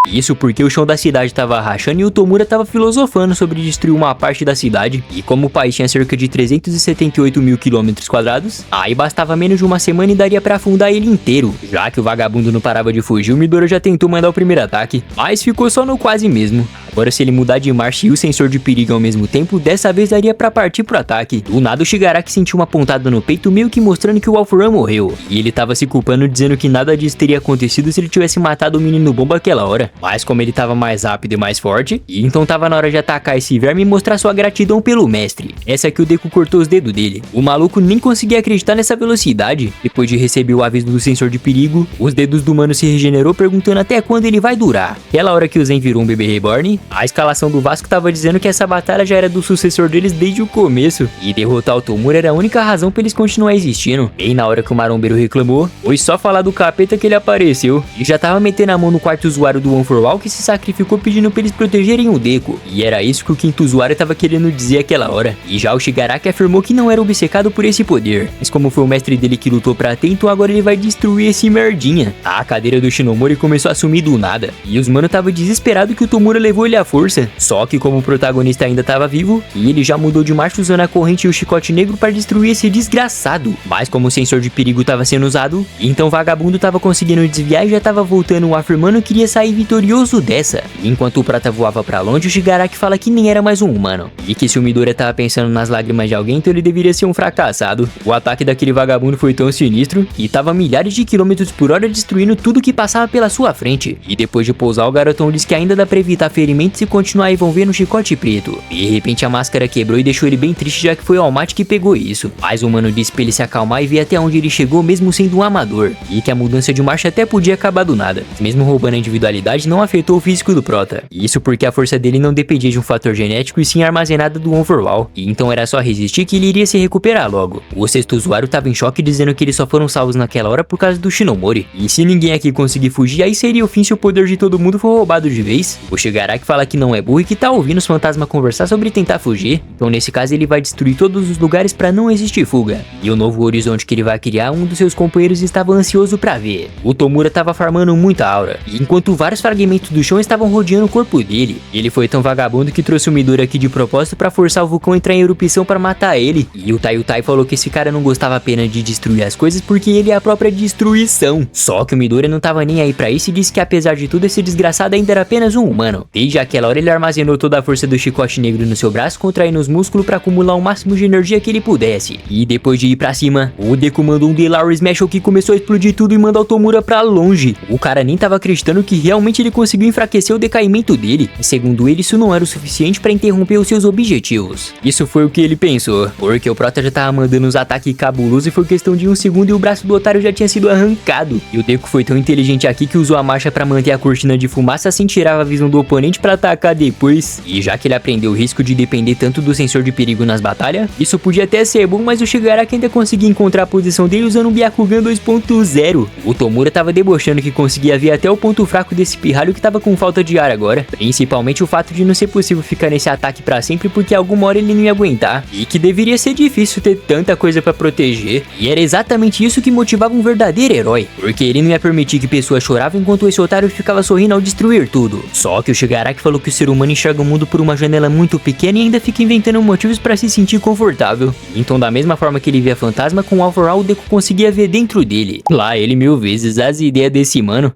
Speaker 1: Isso porque o chão da cidade tava rachando e o Tomura tava filosofando sobre destruir uma parte da cidade. E como o país tinha cerca de 378 mil quilômetros quadrados, aí bastava menos de uma semana e daria pra afundar ele inteiro. Já que o vagabundo não parava de fugir, o Midora já tentou mandar o primeiro ataque, mas ficou só no quase mesmo. Agora se ele mudar de marcha e o sensor de perigo ao mesmo tempo, dessa vez daria pra partir pro ataque. Do nada o Shigaraki sentiu uma pontada no peito, meio que mostrando que o Alpharan morreu. E ele tava se culpando, dizendo que nada disso teria acontecido se ele tivesse matado o menino bomba aquela hora. Mas como ele tava mais rápido e mais forte, então tava na hora de atacar esse verme e mostrar sua gratidão pelo mestre. Essa que o Deku cortou os dedos dele. O maluco nem conseguia acreditar nessa velocidade. Depois de receber o aviso do sensor de perigo, os dedos do mano se regenerou, perguntando até quando ele vai durar. Aquela hora que o Zen virou um bebê reborn, a escalação do Vasco tava dizendo que essa batalha já era do sucessor deles desde o começo, e derrotar o Tomura era a única razão pra eles continuar existindo. E na hora que o marombeiro reclamou, foi só falar do capeta que ele apareceu, e já tava metendo a mão no quarto usuário do One for All que se sacrificou pedindo pra eles protegerem o Deku. E era isso que o quinto usuário tava querendo dizer aquela hora. E já o Shigaraki afirmou que não era obcecado por esse poder, mas como foi o mestre dele que lutou pra ter, então agora ele vai destruir esse merdinha. A cadeira do Shinomori começou a sumir do nada, e os mano tava desesperado que o Tomura levou ele à força. Só que como o protagonista ainda tava vivo, e ele já mudou de marcha usando a corrente e o chicote negro para destruir esse desgraçado. Mas como o sensor de perigo tava sendo usado, então o vagabundo tava conseguindo desviar e já tava voltando, afirmando que queria sair vitorioso dessa. Enquanto o Prata voava pra longe, o Shigaraki fala que nem era mais um humano, e que se o Midora tava pensando nas lágrimas de alguém, então ele deveria ser um fracassado. O ataque daquele vagabundo foi tão sinistro, e tava a milhares de quilômetros por hora destruindo tudo que passava pela sua frente. E depois de pousar, o garotão disse que ainda dá pra evitar ferimentos e continuar envolvendo o chicote preto. De repente a máscara quebrou e deixou ele bem triste, já que foi o All Might que pegou isso. Mas o mano disse pra ele se acalmar e ver até onde ele chegou mesmo sendo um amador, e que a mudança de marcha até podia acabar do nada. Mesmo roubando a individualidade, não afetou o físico do Prota. Isso porque a força dele não dependia de um fator genético e sim armazenada do One for All, e então era só resistir que ele iria se recuperar logo. O sexto usuário tava em choque, dizendo que eles só foram salvos naquela hora por causa do Shinomori, e se ninguém aqui conseguir fugir, aí seria o fim se o poder de todo mundo for roubado de vez. O Shigaraki fala que não é burro e que tá ouvindo os fantasmas conversar sobre tentar fugir, então nesse caso ele vai destruir todos os lugares pra não existir fuga. E o novo horizonte que ele vai criar, um dos seus companheiros estava ansioso pra ver. O Tomura tava farmando muita aura, e enquanto vários fragmentos do chão estavam rodeando o corpo dele, ele foi tão vagabundo que trouxe o Midora aqui de propósito pra forçar o vulcão a entrar em erupção pra matar ele. E o Tai falou que esse cara não gostava apenas de destruir as coisas porque ele é a própria destruição. Só que o Midora não tava nem aí pra isso e disse que apesar de tudo esse desgraçado ainda era apenas um humano. Desde aquela hora ele armazenou toda a força do chicote negro no seu braço, contraindo os músculos pra acumular o máximo de energia que ele pudesse. E depois de ir pra cima, o Deku mandou um Delar Smash que começou a explodir tudo e mandou o Tomura pra longe. O cara nem tava acreditando que realmente ele conseguiu enfraquecer o decaimento dele. E segundo ele, isso não era o suficiente pra interromper os seus objetivos. Isso foi o que ele pensou, porque o Prota já tava mandando uns ataques cabulosos e foi questão de um segundo e o braço do otário já tinha sido arrancado. E o Deku foi tão inteligente aqui que usou a marcha pra manter a cortina de fumaça, assim tirava a visão do oponente pra atacar depois. E já que ele aprendeu o risco de depender tanto do sensor de perigo nas batalhas, isso podia até ser bom, mas o Shigaraki ainda conseguia encontrar a posição dele usando um Byakugan 2.0. O Tomura tava debochando que conseguia ver até o ponto fraco desse pirralho que tava com falta de ar agora, principalmente o fato de não ser possível ficar nesse ataque pra sempre porque alguma hora ele não ia aguentar, e que deveria ser difícil ter tanta coisa pra proteger, e era exatamente isso que motivava um verdadeiro herói, porque ele não ia permitir que pessoas choravam enquanto esse otário ficava sorrindo ao destruir tudo. Só que o Shigaraki falou que o ser humano enxerga o mundo por uma janela muito pequena e ainda fica inventando motivos pra se sentir confortável. Então da mesma forma que ele via fantasma, com o Alpha Raw, o Deku conseguia ver dentro dele. Lá ele 1000 vezes as ideias desse mano.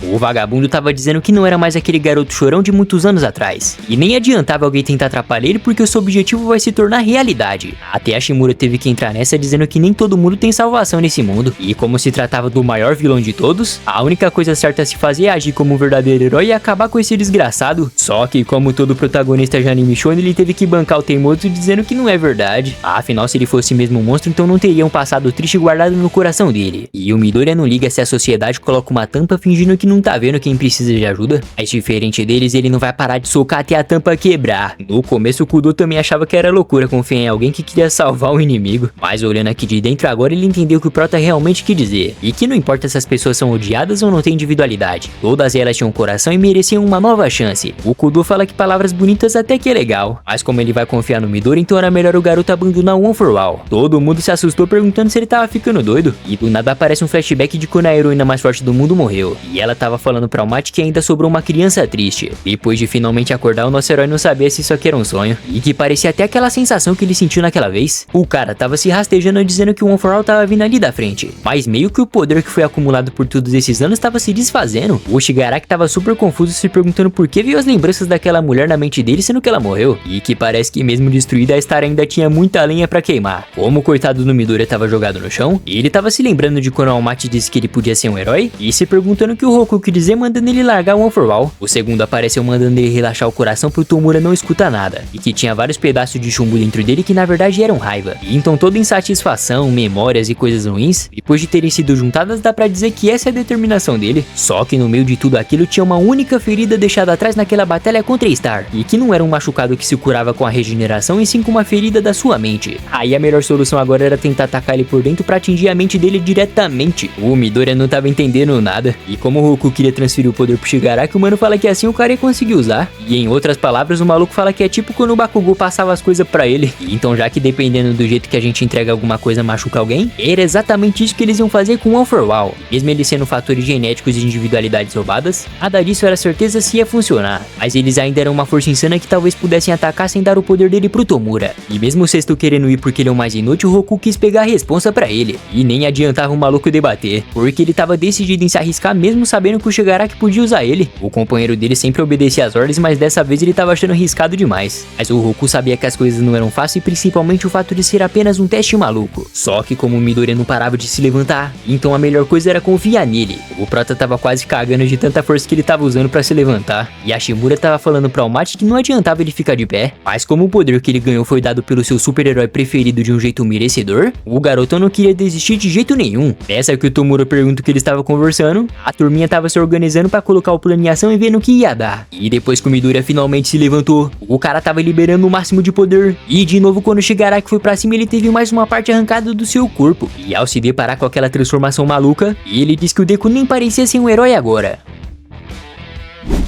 Speaker 1: O vagabundo tava dizendo que não era mais aquele garoto chorão de muitos anos atrás, e nem adiantava alguém tentar atrapalhar ele porque o seu objetivo vai se tornar realidade. Até a Shimura teve que entrar nessa dizendo que nem todo mundo tem salvação nesse mundo, e como se tratava do maior vilão de todos, a única coisa certa a se fazer é agir como um verdadeiro herói e acabar com esse desgraçado. Só que como todo protagonista de anime shonen, ele teve que bancar o teimoso dizendo que não é verdade. Afinal, se ele fosse mesmo um monstro, então não teria um passado triste guardado no coração dele. E o Midoriya não liga se a sociedade coloca uma tampa fingindo que não tá vendo quem precisa de ajuda. Mas diferente deles, ele não vai parar de socar até a tampa quebrar. No começo, o Kudo também achava que era loucura confiar em alguém que queria salvar o inimigo. Mas olhando aqui de dentro agora, ele entendeu o que o Prota realmente quis dizer. E que não importa se as pessoas são odiadas ou não têm individualidade. Todas elas tinham um coração e mereciam uma nova chance. O Kudo fala que palavras bonitas até que é legal. Mas como ele vai confiar no Midoriya, então era melhor o garoto abandonar o One for All. Todo mundo se assustou perguntando se ele tava ficando doido. E do nada aparece um flashback de quando a heroína mais forte do mundo morreu. E ela tava falando pra Almighty que ainda sobrou uma criança triste. Depois de finalmente acordar, o nosso herói não sabia se isso aqui era um sonho. E que parecia até aquela sensação que ele sentiu naquela vez. O cara tava se rastejando dizendo que o One for All tava vindo ali da frente. Mas meio que o poder que foi acumulado por todos esses anos tava se desfazendo. O Shigaraki tava super confuso, se perguntando por que veio as lembranças daquela mulher na mente dele sendo que ela morreu. E que parece que mesmo destruída, a Star ainda tinha muita lenha pra queimar. Como o coitado do Midoriya tava jogado no chão, ele tava se lembrando de quando a Almighty disse que ele podia ser um herói e se perguntando o que o Roku quis dizer mandando ele largar o One for All. O segundo apareceu mandando ele relaxar o coração pro Tomura não escutar nada, e que tinha vários pedaços de chumbo dentro dele que na verdade eram raiva. E então toda insatisfação, memórias e coisas ruins, depois de terem sido juntadas, dá pra dizer que essa é a determinação dele. Só que no meio de tudo aquilo tinha uma única ferida deixada atrás naquela batalha contra a Star, e que não era um machucado que se curava com a regeneração e sim com uma ferida da sua mente. Aí a melhor solução agora era tentar atacar ele por dentro pra atingir a mente dele diretamente. O Midoriya não tava entendendo nada, e como o Roku queria transferir o poder pro Shigaraki, o mano fala que assim o cara ia conseguir usar. E em outras palavras, o maluco fala que é tipo quando o Bakugou passava as coisas pra ele. E então já que dependendo do jeito que a gente entrega alguma coisa machuca alguém, era exatamente isso que eles iam fazer com o One for All. Mesmo eles sendo fatores genéticos e individualidades roubadas, nada disso era certeza se ia funcionar. Mas eles ainda eram uma força insana que talvez pudessem atacar sem dar o poder dele pro Tomura. E mesmo o Sexto querendo ir porque ele é o mais inútil, o Roku quis pegar a responsa pra ele. E nem adiantava o maluco debater, porque ele tava decidido em se arriscar mesmo sabendo que o Shigaraki podia usar ele. O companheiro dele sempre obedecia às ordens, mas dessa vez ele tava achando arriscado demais. Mas o Roku sabia que as coisas não eram fáceis e principalmente o fato de ser apenas um teste maluco. Só que como o Midoriya não parava de se levantar, então a melhor coisa era confiar nele. O Prota tava quase cagando de tanta força que ele tava usando pra se levantar. E a Shimura tava falando pra Almighty que não adiantava ele ficar de pé. Mas como o poder que ele ganhou foi dado pelo seu super-herói preferido de um jeito merecedor, o garotão não queria desistir de jeito nenhum. Nessa que o Tomura pergunta o que eles estavam conversando, a turminha tava se organizando pra colocar o plano em ação e vendo o que ia dar. E depois que o Midoriya finalmente se levantou, o cara tava liberando o máximo de poder. E de novo quando o Shigaraki foi pra cima, ele teve mais uma parte arrancada do seu corpo. E ao se deparar com aquela transformação maluca, ele disse que o Deku nem parecia ser um herói agora.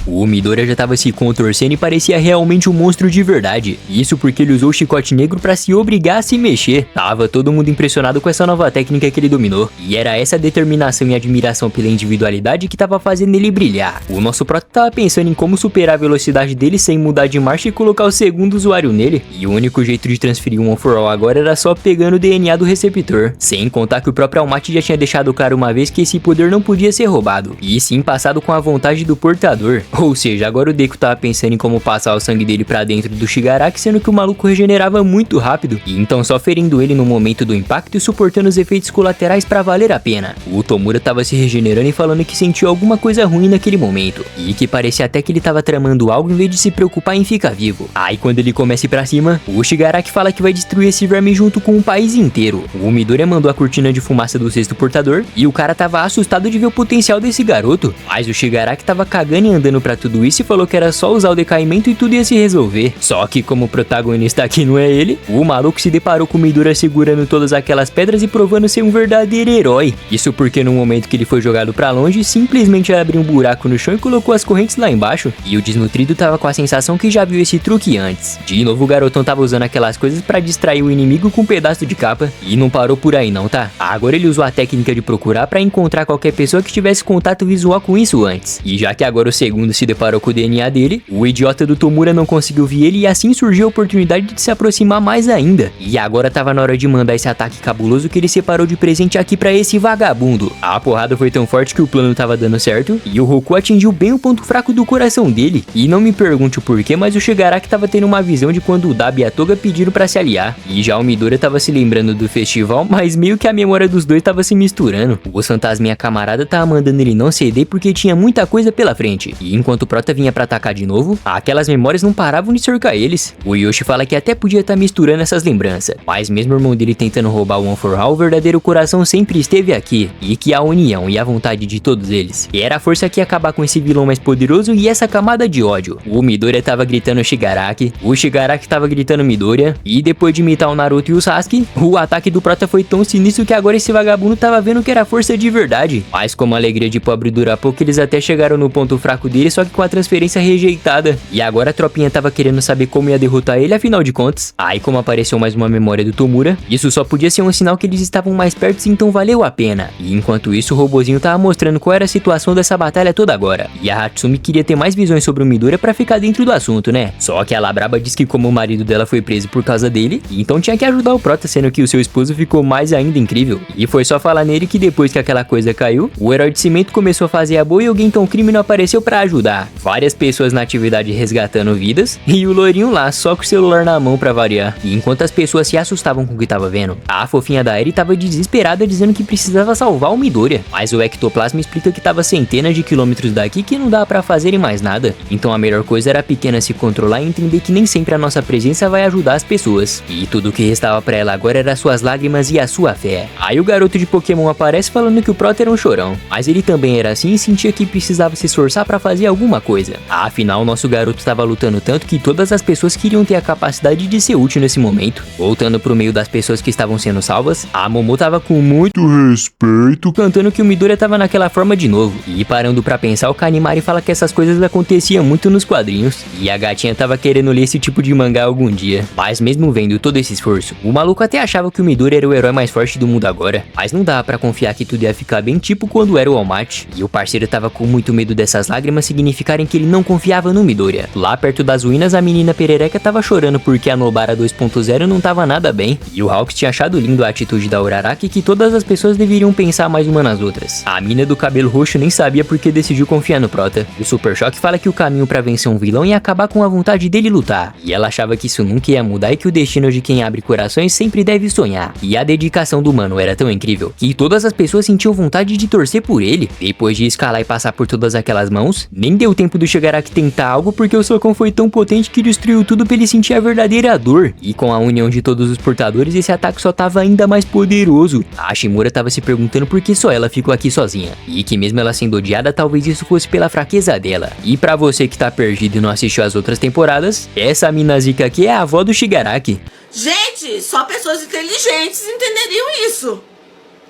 Speaker 1: O Midoriya já tava se contorcendo e parecia realmente um monstro de verdade. Isso porque ele usou o chicote negro pra se obrigar a se mexer. Tava todo mundo impressionado com essa nova técnica que ele dominou. E era essa determinação e admiração pela individualidade que tava fazendo ele brilhar. O nosso Prota tava pensando em como superar a velocidade dele sem mudar de marcha e colocar o segundo usuário nele. E o único jeito de transferir um One for All agora era só pegando o DNA do receptor. Sem contar que o próprio Almighty já tinha deixado claro uma vez que esse poder não podia ser roubado, e sim passado com a vontade do portador. Ou seja, agora o Deku tava pensando em como passar o sangue dele pra dentro do Shigaraki, sendo que o maluco regenerava muito rápido, e então só ferindo ele no momento do impacto e suportando os efeitos colaterais pra valer a pena. O Tomura tava se regenerando e falando que sentiu alguma coisa ruim naquele momento, e que parecia até que ele tava tramando algo em vez de se preocupar em ficar vivo. Aí quando ele começa a ir pra cima, o Shigaraki fala que vai destruir esse verme junto com o país inteiro. O Midoriya mandou a cortina de fumaça do sexto portador, e o cara tava assustado de ver o potencial desse garoto, mas o Shigaraki tava cagando e andando pra tudo isso e falou que era só usar o decaimento e tudo ia se resolver. Só que como o protagonista aqui não é ele, o maluco se deparou com o Midoriya segurando todas aquelas pedras e provando ser um verdadeiro herói. Isso porque no momento que ele foi jogado pra longe, simplesmente abriu um buraco no chão e colocou as correntes lá embaixo. E o desnutrido tava com a sensação que já viu esse truque antes. De novo o garotão tava usando aquelas coisas pra distrair o inimigo com um pedaço de capa. E não parou por aí não, tá? Agora ele usou a técnica de procurar pra encontrar qualquer pessoa que tivesse contato visual com isso antes. E já que agora o segundo quando se deparou com o DNA dele, o idiota do Tomura não conseguiu ver ele e assim surgiu a oportunidade de se aproximar mais ainda. E agora tava na hora de mandar esse ataque cabuloso que ele separou de presente aqui pra esse vagabundo. A porrada foi tão forte que o plano tava dando certo e o Roku atingiu bem o ponto fraco do coração dele. E não me pergunte o porquê, mas o Shigaraki tava tendo uma visão de quando o Dabi e a Toga pediram pra se aliar. E já o Midoriya tava se lembrando do festival, mas meio que a memória dos dois tava se misturando. O fantasminha camarada tava mandando ele não ceder porque tinha muita coisa pela frente. E enquanto o Prota vinha pra atacar de novo, aquelas memórias não paravam de cercar eles. O Yoshi fala que até podia estar misturando essas lembranças, mas mesmo o irmão dele tentando roubar o One for All, o verdadeiro coração sempre esteve aqui. E que a união e a vontade de todos eles era a força que ia acabar com esse vilão mais poderoso e essa camada de ódio. O Midoriya tava gritando Shigaraki, o Shigaraki tava gritando Midoriya, e depois de imitar o Naruto e o Sasuke, o ataque do Prota foi tão sinistro que agora esse vagabundo tava vendo que era força de verdade. Mas como a alegria de pobre dura pouco, eles até chegaram no ponto fraco dele, só que com a transferência rejeitada. E agora a tropinha tava querendo saber como ia derrotar ele, afinal de contas. Aí como apareceu mais uma memória do Tomura, isso só podia ser um sinal que eles estavam mais perto, então valeu a pena. E enquanto isso, o robozinho tava mostrando qual era a situação dessa batalha toda agora. E a Hatsumi queria ter mais visões sobre o Midoriya pra ficar dentro do assunto, né? Só que a Labraba disse que como o marido dela foi preso por causa dele, então tinha que ajudar o Prota, sendo que o seu esposo ficou mais ainda incrível. E foi só falar nele que depois que aquela coisa caiu, o herói de cimento começou a fazer a boa e o Genton Crime não apareceu pra ajudar. Várias pessoas na atividade resgatando vidas, e o loirinho lá só com o celular na mão pra variar. E enquanto as pessoas se assustavam com o que tava vendo, a fofinha da Eri tava desesperada dizendo que precisava salvar o Midoriya. Mas o ectoplasma explica que tava centenas de quilômetros daqui que não dá pra fazerem mais nada. Então a melhor coisa era a pequena se controlar e entender que nem sempre a nossa presença vai ajudar as pessoas. E tudo o que restava pra ela agora era suas lágrimas e a sua fé. Aí o garoto de Pokémon aparece falando que o Prota era um chorão, mas ele também era assim e sentia que precisava se esforçar pra fazer alguma coisa. Afinal, nosso garoto tava lutando tanto que todas as pessoas queriam ter a capacidade de ser útil nesse momento. Voltando pro meio das pessoas que estavam sendo salvas, a Momo tava com muito respeito cantando que o Midoriya tava naquela forma de novo. E parando pra pensar, o Kanimari fala que essas coisas aconteciam muito nos quadrinhos. E a gatinha tava querendo ler esse tipo de mangá algum dia. Mas mesmo vendo todo esse esforço, o maluco até achava que o Midoriya era o herói mais forte do mundo agora. Mas não dava pra confiar que tudo ia ficar bem tipo quando era o All Might. E o parceiro tava com muito medo dessas lágrimas significarem que ele não confiava no Midoriya. Lá perto das ruínas, a menina perereca tava chorando porque a Nobara 2.0 não tava nada bem. E o Hawks tinha achado lindo a atitude da Uraraki, que todas as pessoas deveriam pensar mais uma nas outras. A mina do cabelo roxo nem sabia porque decidiu confiar no Prota. O Super Choque fala que o caminho pra vencer um vilão ia acabar com a vontade dele lutar. E ela achava que isso nunca ia mudar e que o destino de quem abre corações sempre deve sonhar. E a dedicação do mano era tão incrível que todas as pessoas sentiam vontade de torcer por ele. Depois de escalar e passar por todas aquelas mãos, nem deu tempo do Shigaraki tentar algo porque o socão foi tão potente que destruiu tudo pra ele sentir a verdadeira dor. E com a união de todos os portadores, esse ataque só tava ainda mais poderoso. A Shimura tava se perguntando por que só ela ficou aqui sozinha. E que mesmo ela sendo odiada, talvez isso fosse pela fraqueza dela. E pra você que tá perdido e não assistiu as outras temporadas, essa mina zica aqui é a avó do Shigaraki.
Speaker 3: Gente, só pessoas inteligentes entenderiam isso.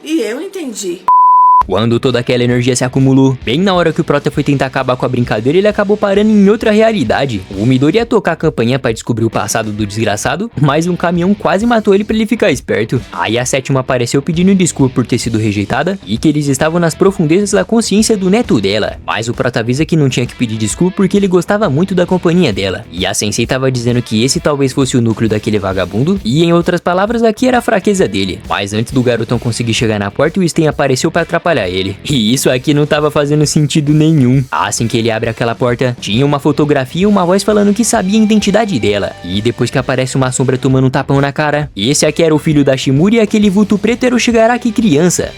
Speaker 3: E eu entendi.
Speaker 1: Quando toda aquela energia se acumulou, bem na hora que o Prota foi tentar acabar com a brincadeira, ele acabou parando em outra realidade. O Midoriya ia tocar a campainha pra descobrir o passado do desgraçado, mas um caminhão quase matou ele pra ele ficar esperto. Aí a Sétima apareceu pedindo desculpa por ter sido rejeitada e que eles estavam nas profundezas da consciência do neto dela. Mas o Prota avisa que não tinha que pedir desculpa porque ele gostava muito da companhia dela. E a Sensei tava dizendo que esse talvez fosse o núcleo daquele vagabundo e, em outras palavras, aqui era a fraqueza dele. Mas antes do garotão conseguir chegar na porta, o Sten apareceu pra atrapalhar ele. E isso aqui não tava fazendo sentido nenhum. Assim que ele abre aquela porta, tinha uma fotografia e uma voz falando que sabia a identidade dela. E depois que aparece uma sombra tomando um tapão na cara, esse aqui era o filho da Shimura e aquele vulto preto era o Shigaraki criança.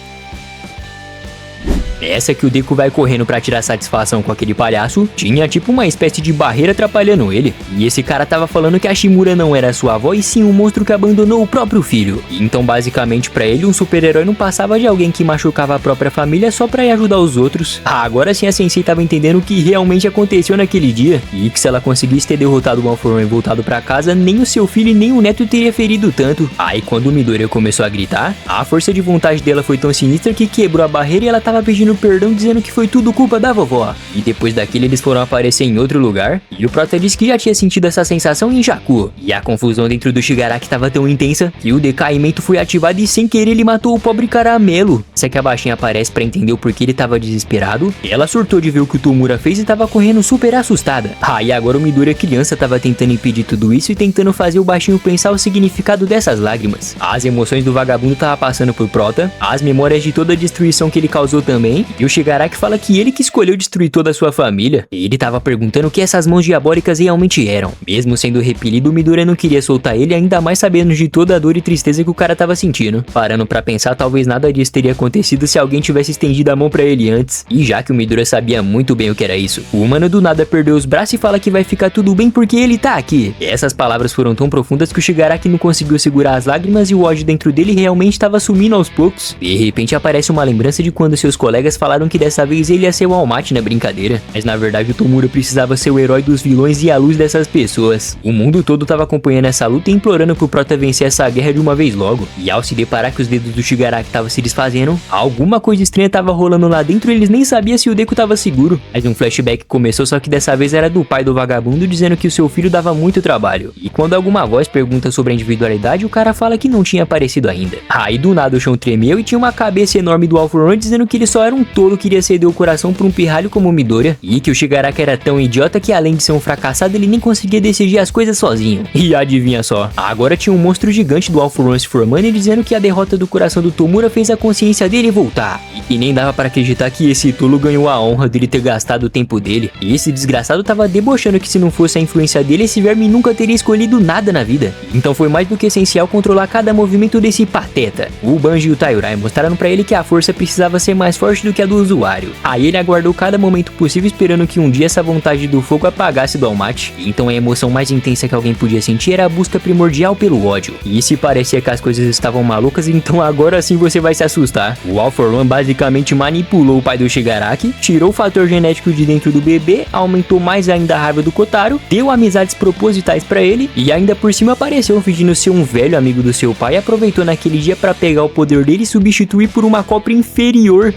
Speaker 1: Essa que o Deku vai correndo pra tirar satisfação com aquele palhaço, tinha tipo uma espécie de barreira atrapalhando ele. E esse cara tava falando que a Shimura não era sua avó e sim um monstro que abandonou o próprio filho. Então basicamente pra ele um super-herói não passava de alguém que machucava a própria família só pra ir ajudar os outros. Agora sim a Sensei tava entendendo o que realmente aconteceu naquele dia. E que se ela conseguisse ter derrotado o One e voltado pra casa, nem o seu filho e nem o neto teria ferido tanto. Aí quando o Midoriya começou a gritar, a força de vontade dela foi tão sinistra que quebrou a barreira e ela tava pedindo pedindo perdão, dizendo que foi tudo culpa da vovó. E depois daquilo eles foram aparecer em outro lugar, e o prota disse que já tinha sentido essa sensação em Jakku. E a confusão dentro do Shigaraki estava tão intensa que o decaimento foi ativado e sem querer ele matou o pobre caramelo. Essa que a baixinha aparece pra entender o porquê ele tava desesperado. Ela surtou de ver o que o Tomura fez e tava correndo super assustada. E agora o Midoriya criança tava tentando impedir tudo isso e tentando fazer o baixinho pensar o significado dessas lágrimas. As emoções do vagabundo tava passando por prota, as memórias de toda a destruição que ele causou também, e o Shigaraki fala que ele que escolheu destruir toda a sua família. Ele tava perguntando o que essas mãos diabólicas realmente eram. Mesmo sendo repelido, o Midoriya não queria soltar ele, ainda mais sabendo de toda a dor e tristeza que o cara tava sentindo. Parando pra pensar, talvez nada disso teria acontecido se alguém tivesse estendido a mão pra ele antes. E já que o Midoriya sabia muito bem o que era isso, o humano do nada perdeu os braços e fala que vai ficar tudo bem porque ele tá aqui. Essas palavras foram tão profundas que o Shigaraki não conseguiu segurar as lágrimas e o ódio dentro dele realmente estava sumindo aos poucos. De repente aparece uma lembrança de quando seus colegas falaram que dessa vez ele ia ser o All Might na brincadeira. Mas na verdade o Tomura precisava ser o herói dos vilões e a luz dessas pessoas. O mundo todo tava acompanhando essa luta e implorando pro Prota vencer essa guerra de uma vez logo. E ao se deparar que os dedos do Shigaraki estavam se desfazendo, alguma coisa estranha tava rolando lá dentro e eles nem sabiam se o Deku tava seguro. Mas um flashback começou, só que dessa vez era do pai do vagabundo dizendo que o seu filho dava muito trabalho. E quando alguma voz pergunta sobre a individualidade, o cara fala que não tinha aparecido ainda. Aí do nada o chão tremeu e tinha uma cabeça enorme do All For One dizendo que ele só era um tolo que iria ceder o coração pra um pirralho como o Midoriya, e que o Shigaraki era tão idiota que além de ser um fracassado ele nem conseguia decidir as coisas sozinho. E adivinha só, agora tinha um monstro gigante do All For One se formando e dizendo que a derrota do coração do Tomura fez a consciência dele voltar. E que nem dava pra acreditar que esse tolo ganhou a honra dele ter gastado o tempo dele. E esse desgraçado tava debochando que se não fosse a influência dele, esse verme nunca teria escolhido nada na vida. Então foi mais do que essencial controlar cada movimento desse pateta. O Banji e o Taiurai mostraram pra ele que a força precisava ser mais forte do que a do usuário. Aí ele aguardou cada momento possível esperando que um dia essa vontade do fogo apagasse do All Might. Então a emoção mais intensa que alguém podia sentir era a busca primordial pelo ódio. E se parecia que as coisas estavam malucas, então agora sim você vai se assustar. O All For One basicamente manipulou o pai do Shigaraki, tirou o fator genético de dentro do bebê, aumentou mais ainda a raiva do Kotaro, deu amizades propositais pra ele e ainda por cima apareceu fingindo ser um velho amigo do seu pai e aproveitou naquele dia pra pegar o poder dele e substituir por uma cópia inferior.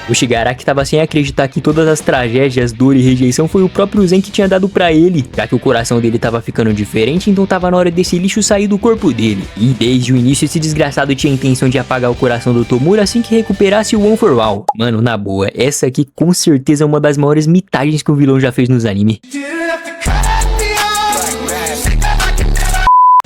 Speaker 1: O Shigaraki tava sem acreditar que todas as tragédias, dor e rejeição foi o próprio Zen que tinha dado pra ele, já que o coração dele tava ficando diferente, então tava na hora desse lixo sair do corpo dele. E desde o início esse desgraçado tinha a intenção de apagar o coração do Tomura assim que recuperasse o One For All. Mano, na boa, essa aqui com certeza é uma das maiores mitagens que o vilão já fez nos animes.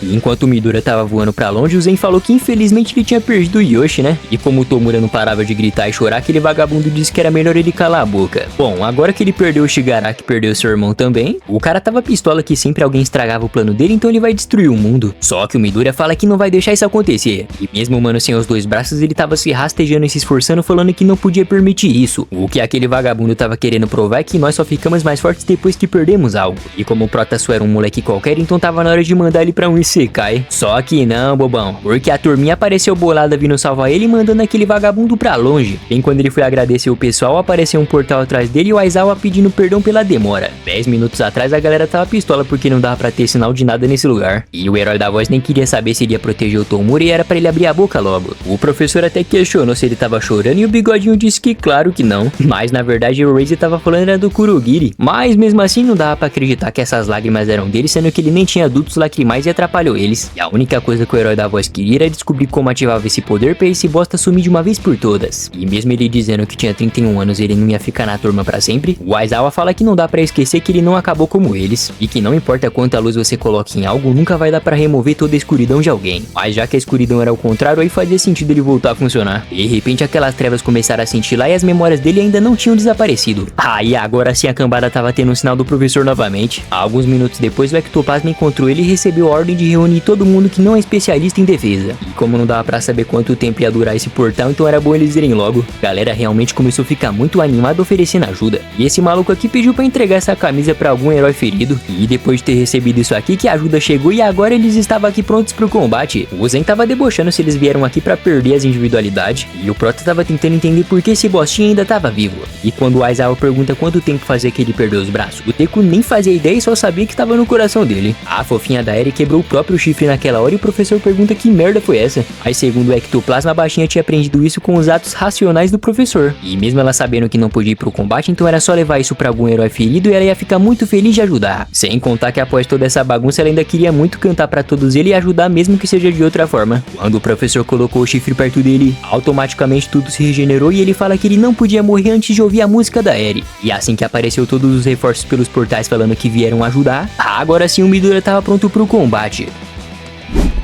Speaker 1: E enquanto o Midoriya tava voando pra longe, o Zen falou que infelizmente ele tinha perdido o Yoshi, né? E como o Tomura não parava de gritar e chorar, aquele vagabundo disse que era melhor ele calar a boca. Bom, agora que ele perdeu o Shigaraki e perdeu seu irmão também, o cara tava pistola que sempre alguém estragava o plano dele, então ele vai destruir o mundo. Só que o Midoriya fala que não vai deixar isso acontecer. E mesmo o mano sem os dois braços, ele tava se rastejando e se esforçando, falando que não podia permitir isso. O que aquele vagabundo tava querendo provar é que nós só ficamos mais fortes depois que perdemos algo. E como o Prota só era um moleque qualquer, então tava na hora de mandar ele pra um Isekai. Só que não, bobão, porque a turminha apareceu bolada vindo salvar ele e mandando aquele vagabundo pra longe. Bem quando ele foi agradecer o pessoal, apareceu um portal atrás dele e o Aizawa pedindo perdão pela demora. 10 minutos atrás a galera tava pistola porque não dava pra ter sinal de nada nesse lugar. E o herói da voz nem queria saber se ele ia proteger o Tomura e era pra ele abrir a boca logo. O professor até questionou se ele tava chorando e o bigodinho disse que claro que não. Mas na verdade o Razer tava falando era do Kurogiri. Mas mesmo assim não dava pra acreditar que essas lágrimas eram dele, sendo que ele nem tinha dutos lacrimais e atrapalhou eles. E a única coisa que o herói da voz queria era descobrir como ativava esse poder pra esse bosta sumir de uma vez por todas. E mesmo ele dizendo que tinha 31 anos e ele não ia ficar na turma pra sempre, o Aizawa fala que não dá pra esquecer que ele não acabou como eles, e que não importa quanta luz você coloca em algo, nunca vai dar pra remover toda a escuridão de alguém. Mas já que a escuridão era o contrário, aí fazia sentido ele voltar a funcionar. De repente aquelas trevas começaram a cintilar e as memórias dele ainda não tinham desaparecido. E agora sim a cambada tava tendo um sinal do professor novamente. Alguns minutos depois o Ectoplasma encontrou ele e recebeu a ordem de reunir todo mundo que não é especialista em defesa. E como não dava pra saber quanto tempo ia durar esse portal, então era bom eles irem logo. A galera realmente começou a ficar muito animada oferecendo ajuda. E esse maluco aqui pediu pra entregar essa camisa pra algum herói ferido. E depois de ter recebido isso aqui, que a ajuda chegou e agora eles estavam aqui prontos pro combate. O Zen tava debochando se eles vieram aqui pra perder as individualidades. E o Prota tava tentando entender por que esse bostinho ainda tava vivo. E quando o Aizawa pergunta quanto tempo fazia que ele perdeu os braços, o Deku nem fazia ideia e só sabia que tava no coração dele. A fofinha da Eri quebrou o próprio próprio chifre naquela hora e o professor pergunta que merda foi essa. Aí segundo o ectoplasma, a baixinha tinha aprendido isso com os atos racionais do professor. E mesmo ela sabendo que não podia ir pro combate, então era só levar isso pra algum herói ferido e ela ia ficar muito feliz de ajudar. Sem contar que após toda essa bagunça ela ainda queria muito cantar pra todos ele e ajudar mesmo que seja de outra forma. Quando o professor colocou o chifre perto dele, automaticamente tudo se regenerou e ele fala que ele não podia morrer antes de ouvir a música da Eri. E assim que apareceu todos os reforços pelos portais falando que vieram ajudar, agora sim o Midoriya tava pronto pro combate.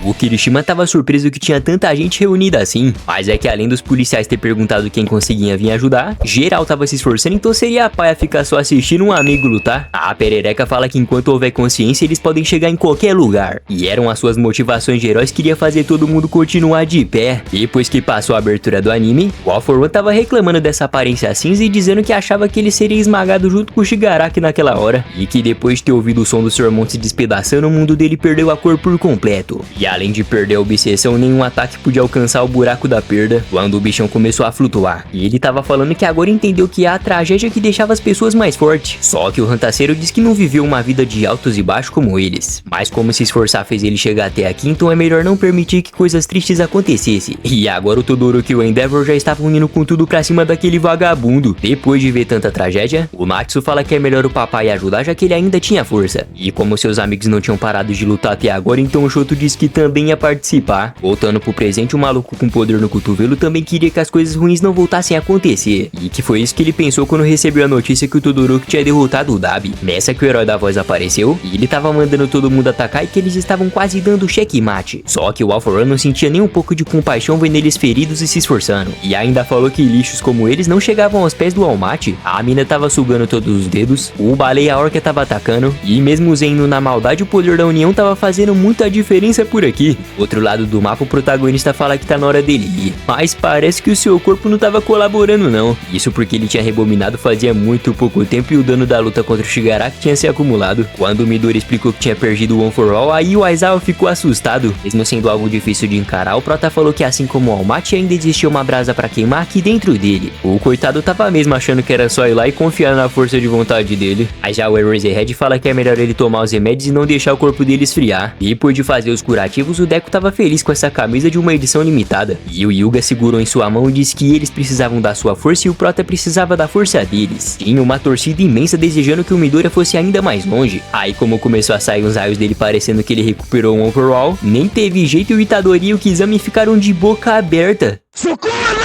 Speaker 1: O Kirishima tava surpreso que tinha tanta gente reunida assim, mas é que além dos policiais ter perguntado quem conseguia vir ajudar, geral tava se esforçando, então seria a paia ficar só assistindo um amigo lutar. A perereca fala que enquanto houver consciência eles podem chegar em qualquer lugar, e eram as suas motivações de heróis que queria fazer todo mundo continuar de pé. Depois que passou a abertura do anime, o All For One tava reclamando dessa aparência cinza e dizendo que achava que ele seria esmagado junto com o Shigaraki naquela hora, e que depois de ter ouvido o som do Sr. Monte se despedaçando, o mundo dele perdeu a cor por completo. E além de perder a obsessão, nenhum ataque podia alcançar o buraco da perda quando o bichão começou a flutuar. E ele tava falando que agora entendeu que é a tragédia que deixava as pessoas mais fortes. Só que o Hantaseiro diz que não viveu uma vida de altos e baixos como eles. Mas como se esforçar fez ele chegar até aqui, então é melhor não permitir que coisas tristes acontecessem. E agora o Todoroki e o Endeavor já estavam indo com tudo pra cima daquele vagabundo. Depois de ver tanta tragédia, o Natsu fala que é melhor o papai ajudar já que ele ainda tinha força. E como seus amigos não tinham parado de lutar até agora, então o Shoto diz que também ia participar. Voltando pro presente, o maluco com poder no cotovelo também queria que as coisas ruins não voltassem a acontecer. E que foi isso que ele pensou quando recebeu a notícia que o Todoroki tinha derrotado o Dabi. Nessa que o herói da voz apareceu, e ele tava mandando todo mundo atacar e que eles estavam quase dando checkmate. Só que o All For One não sentia nem um pouco de compaixão vendo eles feridos e se esforçando. E ainda falou que lixos como eles não chegavam aos pés do All Might. A mina tava sugando todos os dedos, o Baleia Orca tava atacando, e mesmo indo na maldade, o poder da união tava fazendo muita diferença por aqui. Outro lado do mapa, o protagonista fala que tá na hora dele ir, mas parece que o seu corpo não tava colaborando não. Isso porque ele tinha rebobinado fazia muito pouco tempo e o dano da luta contra o Shigaraki tinha se acumulado. Quando o Midori explicou que tinha perdido o One For All, aí o Aizawa ficou assustado. Mesmo sendo algo difícil de encarar, o prota falou que assim como o All Might ainda existia uma brasa pra queimar aqui dentro dele. O coitado tava mesmo achando que era só ir lá e confiar na força de vontade dele. Aí já o Eraserhead fala que é melhor ele tomar os remédios e não deixar o corpo dele esfriar. Depois de fazer os curativos, o Deku tava feliz com essa camisa de uma edição limitada. E o Hyuga segurou em sua mão e disse que eles precisavam da sua força e o prota precisava da força deles. Tinha uma torcida imensa desejando que o Midoriya fosse ainda mais longe. Aí como começou a sair os raios dele parecendo que ele recuperou um overall, nem teve jeito e o Itadori e o Kizami ficaram de boca aberta. Socorro!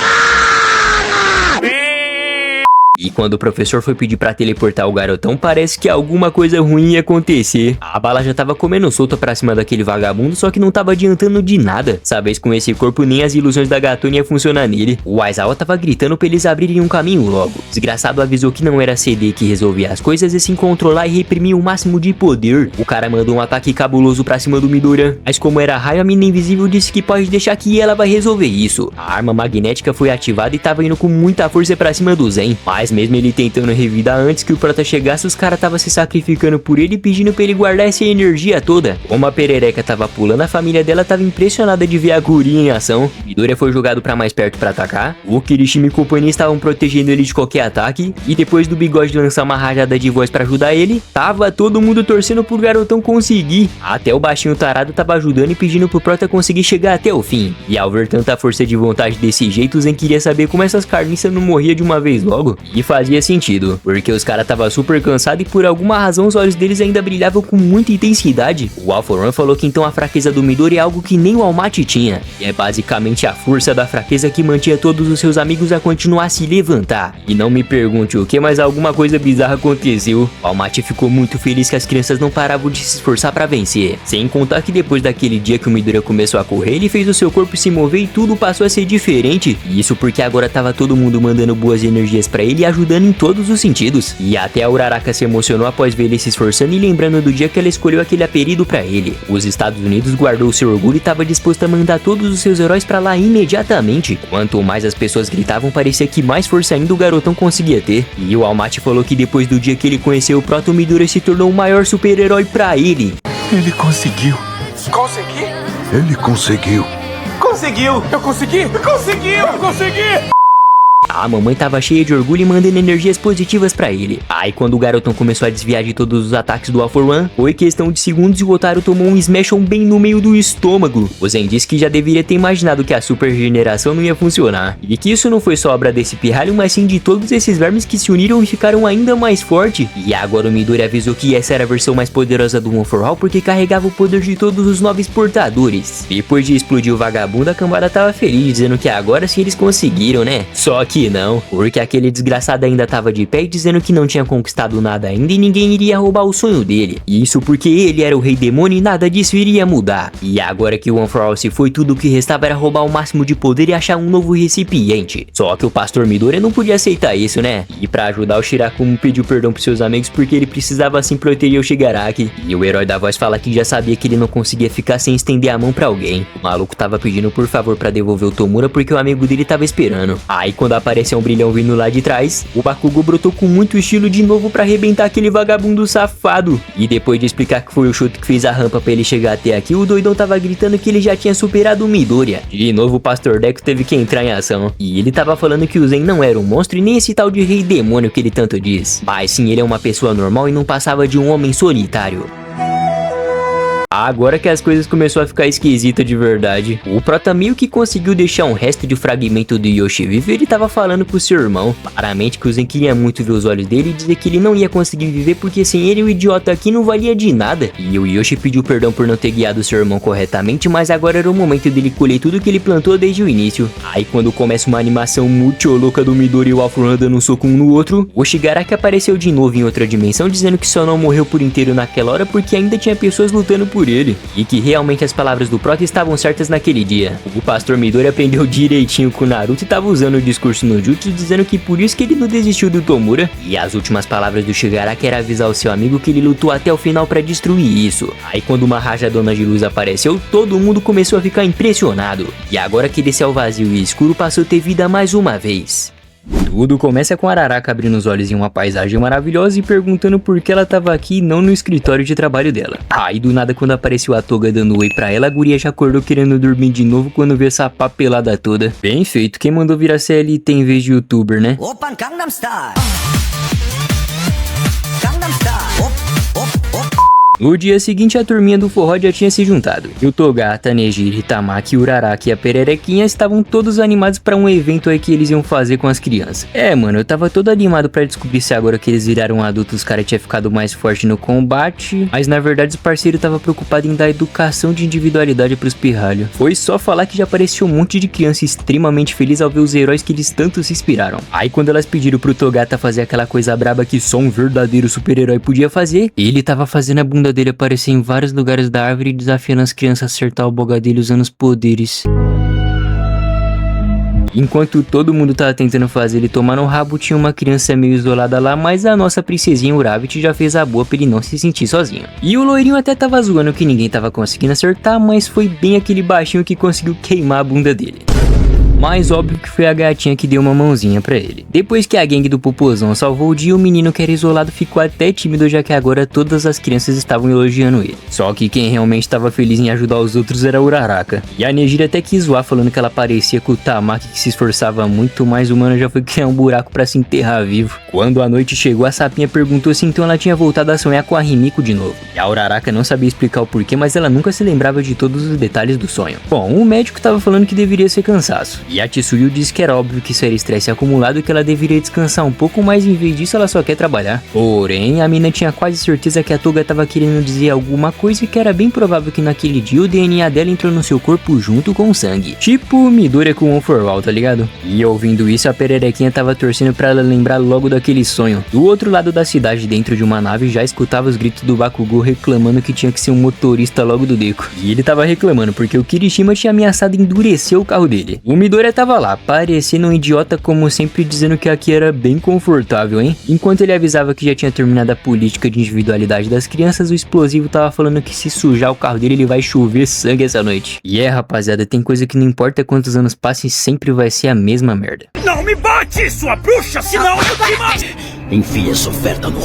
Speaker 1: E quando o professor foi pedir pra teleportar o garotão, parece que alguma coisa ruim ia acontecer. A bala já tava comendo solta pra cima daquele vagabundo, só que não tava adiantando de nada. Sabes, com esse corpo nem as ilusões da gatona ia funcionar nele. O Aizawa tava gritando pra eles abrirem um caminho logo. O desgraçado avisou que não era CD que resolvia as coisas e sim controlar e reprimir o máximo de poder. O cara mandou um ataque cabuloso pra cima do Midoriya, mas como era raio, a mina invisível disse que pode deixar que ela vai resolver isso. A arma magnética foi ativada e tava indo com muita força pra cima do Zen, mas mesmo ele tentando revidar antes que o prota chegasse, os caras tava se sacrificando por ele e pedindo pra ele guardar essa energia toda. Como a perereca tava pulando, a família dela tava impressionada de ver a guria em ação. Midoriya foi jogado pra mais perto pra atacar, o Kirishima e companhia estavam protegendo ele de qualquer ataque, e depois do Bigode lançar uma rajada de voz pra ajudar ele, tava todo mundo torcendo pro garotão conseguir. Até o baixinho tarado tava ajudando e pedindo pro prota conseguir chegar até o fim. E ao ver tanta força de vontade desse jeito, o Zen queria saber como essas carniças não morriam de uma vez logo. E fazia sentido, porque os caras tava super cansado e por alguma razão os olhos deles ainda brilhavam com muita intensidade. O All For One falou que então a fraqueza do Midori é algo que nem o All Might tinha, e é basicamente a força da fraqueza que mantinha todos os seus amigos a continuar a se levantar. E não me pergunte o que, mas alguma coisa bizarra aconteceu. O All Might ficou muito feliz que as crianças não paravam de se esforçar pra vencer, sem contar que depois daquele dia que o Midori começou a correr, ele fez o seu corpo se mover e tudo passou a ser diferente. E isso porque agora tava todo mundo mandando boas energias pra ele e ajudando em todos os sentidos. E até a Uraraka se emocionou após ver ele se esforçando e lembrando do dia que ela escolheu aquele apelido pra ele. Os Estados Unidos guardou seu orgulho e estava disposto a mandar todos os seus heróis pra lá imediatamente. Quanto mais as pessoas gritavam, parecia que mais força ainda o garotão conseguia ter. E o All Might falou que depois do dia que ele conheceu o Proto, Midoriya se tornou o maior super-herói pra ele.
Speaker 2: Ele conseguiu.
Speaker 4: Consegui?
Speaker 2: Ele conseguiu.
Speaker 4: Conseguiu! Eu consegui! Conseguiu! Eu consegui!
Speaker 1: A mamãe tava cheia de orgulho e mandando energias positivas pra ele. Aí quando o garotão começou a desviar de todos os ataques do All for One, foi questão de segundos e o otário tomou um smashon bem no meio do estômago. O Zen disse que já deveria ter imaginado que a super regeneração não ia funcionar. E que isso não foi só obra desse pirralho, mas sim de todos esses vermes que se uniram e ficaram ainda mais forte. E agora o Midori avisou que essa era a versão mais poderosa do One for All porque carregava o poder de todos os 9 portadores. Depois de explodir o vagabundo, a cambada tava feliz, dizendo que agora sim eles conseguiram, né? Só que não, porque aquele desgraçado ainda tava de pé e dizendo que não tinha conquistado nada ainda e ninguém iria roubar o sonho dele. Isso porque ele era o rei demônio e nada disso iria mudar. E agora que o One for All se foi, tudo o que restava era roubar o máximo de poder e achar um novo recipiente. Só que o pastor Midori não podia aceitar isso, né? E pra ajudar, o Shirakumo pediu perdão pros seus amigos porque ele precisava assim proteger o Shigaraki. E o herói da voz fala que já sabia que ele não conseguia ficar sem estender a mão pra alguém. O maluco tava pedindo por favor pra devolver o Tomura porque o amigo dele tava esperando. Aí quando apareceu um brilhão vindo lá de trás, o Bakugou brotou com muito estilo de novo pra arrebentar aquele vagabundo safado. E depois de explicar que foi o Shoto que fez a rampa pra ele chegar até aqui, o doidão tava gritando que ele já tinha superado o Midoriya. De novo o Pastor Deku teve que entrar em ação. E ele tava falando que o Zen não era um monstro e nem esse tal de rei demônio que ele tanto diz. Mas sim, ele é uma pessoa normal e não passava de um homem solitário. Agora que as coisas começou a ficar esquisita de verdade, o Prota meio que conseguiu deixar um resto de fragmento do Yoshi vivo e ele tava falando pro seu irmão. Claramente que o Zen queria muito ver os olhos dele e dizer que ele não ia conseguir viver porque sem ele o idiota aqui não valia de nada. E o Yoshi pediu perdão por não ter guiado seu irmão corretamente, mas agora era o momento dele colher tudo que ele plantou desde o início. Aí quando começa uma animação muito louca do Midori e o All for One dando um soco um no outro, o Shigaraki apareceu de novo em outra dimensão dizendo que só não morreu por inteiro naquela hora porque ainda tinha pessoas lutando por ele, e que realmente as palavras do Prota estavam certas naquele dia. O pastor Midori aprendeu direitinho com o Naruto e tava usando o discurso no Jutsu dizendo que por isso que ele não desistiu do Tomura, e as últimas palavras do Shigaraki era avisar o seu amigo que ele lutou até o final pra destruir isso. Aí quando uma rajadona de luz apareceu, todo mundo começou a ficar impressionado, e agora que esse céu vazio e escuro passou a ter vida mais uma vez. Tudo começa com a Araraka abrindo os olhos em uma paisagem maravilhosa e perguntando por que ela tava aqui e não no escritório de trabalho dela. Aí do nada quando apareceu a Toga dando oi pra ela, a guria já acordou querendo dormir de novo quando viu essa papelada toda. Bem feito, quem mandou virar CLT em vez de youtuber, né?
Speaker 4: Open Gangnam Style. Gangnam Style. Op.
Speaker 1: No dia seguinte, a turminha do forró já tinha se juntado. E o Togata, Nejiri, Tamaki, Uraraki e a Pererequinha estavam todos animados pra um evento aí que eles iam fazer com as crianças. É, mano, eu tava todo animado pra descobrir se agora que eles viraram adultos os caras tinham ficado mais forte no combate. Mas na verdade os parceiros estavam preocupados em dar educação de individualidade pros pirralhos. Foi só falar que já apareceu um monte de criança extremamente feliz ao ver os heróis que eles tanto se inspiraram. Aí quando elas pediram pro Togata fazer aquela coisa braba que só um verdadeiro super-herói podia fazer, ele tava fazendo a bunda dele aparecer em vários lugares da árvore e desafiando as crianças a acertar o bogadelho usando os poderes. Enquanto todo mundo tava tentando fazer ele tomar no rabo, tinha uma criança meio isolada lá, mas a nossa princesinha Uravit já fez a boa pra ele não se sentir sozinho. E o loirinho até tava zoando que ninguém tava conseguindo acertar, mas foi bem aquele baixinho que conseguiu queimar a bunda dele. Mas óbvio que foi a gatinha que deu uma mãozinha pra ele. Depois que a gangue do Popozão salvou o dia, o menino que era isolado ficou até tímido, já que agora todas as crianças estavam elogiando ele. Só que quem realmente estava feliz em ajudar os outros era a Uraraka. E a Nejiri até quis zoar, falando que ela parecia com o Tamaki que se esforçava muito, mas o mano já foi criar um buraco pra se enterrar vivo. Quando a noite chegou, a sapinha perguntou se então ela tinha voltado a sonhar com a Rimiko de novo. E a Uraraka não sabia explicar o porquê, mas ela nunca se lembrava de todos os detalhes do sonho. Bom, o médico tava falando que deveria ser cansaço. E a Tsuyu disse que era óbvio que isso era estresse acumulado e que ela deveria descansar um pouco, mas em vez disso ela só quer trabalhar. Porém, a mina tinha quase certeza que a Toga tava querendo dizer alguma coisa e que era bem provável que naquele dia o DNA dela entrou no seu corpo junto com o sangue. Tipo Midoriya com One for All, tá ligado? E ouvindo isso, a Pererequinha tava torcendo pra ela lembrar logo daquele sonho. Do outro lado da cidade, dentro de uma nave, já escutava os gritos do Bakugou reclamando que tinha que ser um motorista logo do Deku. E ele tava reclamando porque o Kirishima tinha ameaçado endurecer o carro dele. O Midoriya tava lá, parecendo um idiota como sempre, dizendo que aqui era bem confortável, hein? Enquanto ele avisava que já tinha terminado a política de individualidade das crianças, o explosivo tava falando que se sujar o carro dele, ele vai chover sangue essa noite. E rapaziada, tem coisa que não importa quantos anos passem, sempre vai ser a mesma merda.
Speaker 2: Não me bate, sua bruxa, senão eu te mato!
Speaker 4: Enfia essa oferta no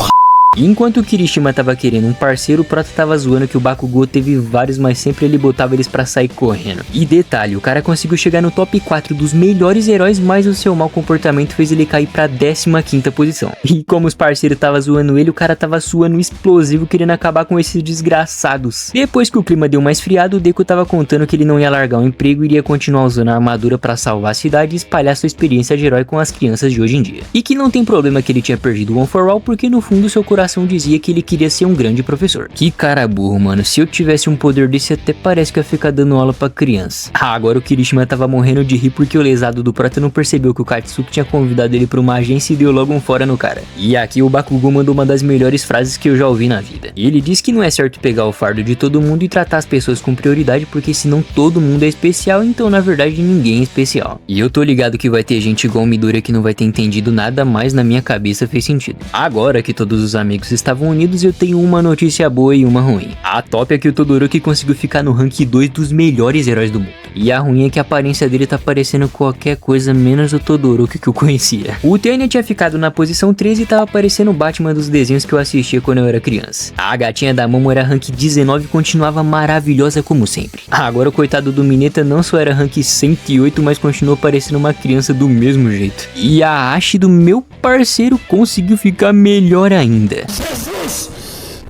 Speaker 1: E enquanto o Kirishima tava querendo um parceiro, o Prota tava zoando que o Bakugou teve vários, mas sempre ele botava eles pra sair correndo. E detalhe, o cara conseguiu chegar no top 4 dos melhores heróis, mas o seu mau comportamento fez ele cair pra 15ª posição. E como os parceiros tava zoando ele, o cara tava suando explosivo querendo acabar com esses desgraçados. Depois que o clima deu mais friado, o Deku tava contando que ele não ia largar o emprego e iria continuar usando a armadura pra salvar a cidade e espalhar sua experiência de herói com as crianças de hoje em dia. E que não tem problema que ele tinha perdido o One for All, porque no fundo seu coração dizia que ele queria ser um grande professor. Que cara burro, mano. Se eu tivesse um poder desse, até parece que ia ficar dando aula pra criança. Agora o Kirishima tava morrendo de rir porque o lesado do Prota não percebeu que o Katsuki tinha convidado ele pra uma agência e deu logo um fora no cara. E aqui o Bakugou mandou uma das melhores frases que eu já ouvi na vida. Ele disse que não é certo pegar o fardo de todo mundo e tratar as pessoas com prioridade, porque senão todo mundo é especial, então na verdade ninguém é especial. E eu tô ligado que vai ter gente igual o Midoriya que não vai ter entendido nada, mas na minha cabeça fez sentido. Agora que todos os amigos estavam unidos, eu tenho uma notícia boa e uma ruim. A top é que o Todoroki conseguiu ficar no rank 2 dos melhores heróis do mundo. E a ruim é que a aparência dele tá parecendo qualquer coisa menos o Todoroki que eu conhecia. O Tenya tinha ficado na posição 13 e tava parecendo o Batman dos desenhos que eu assistia quando eu era criança. A gatinha da Momo era rank 19 e continuava maravilhosa como sempre. Agora o coitado do Mineta não só era rank 108, mas continuou parecendo uma criança do mesmo jeito. E a Ashi do meu parceiro conseguiu ficar melhor ainda.
Speaker 5: Jesus!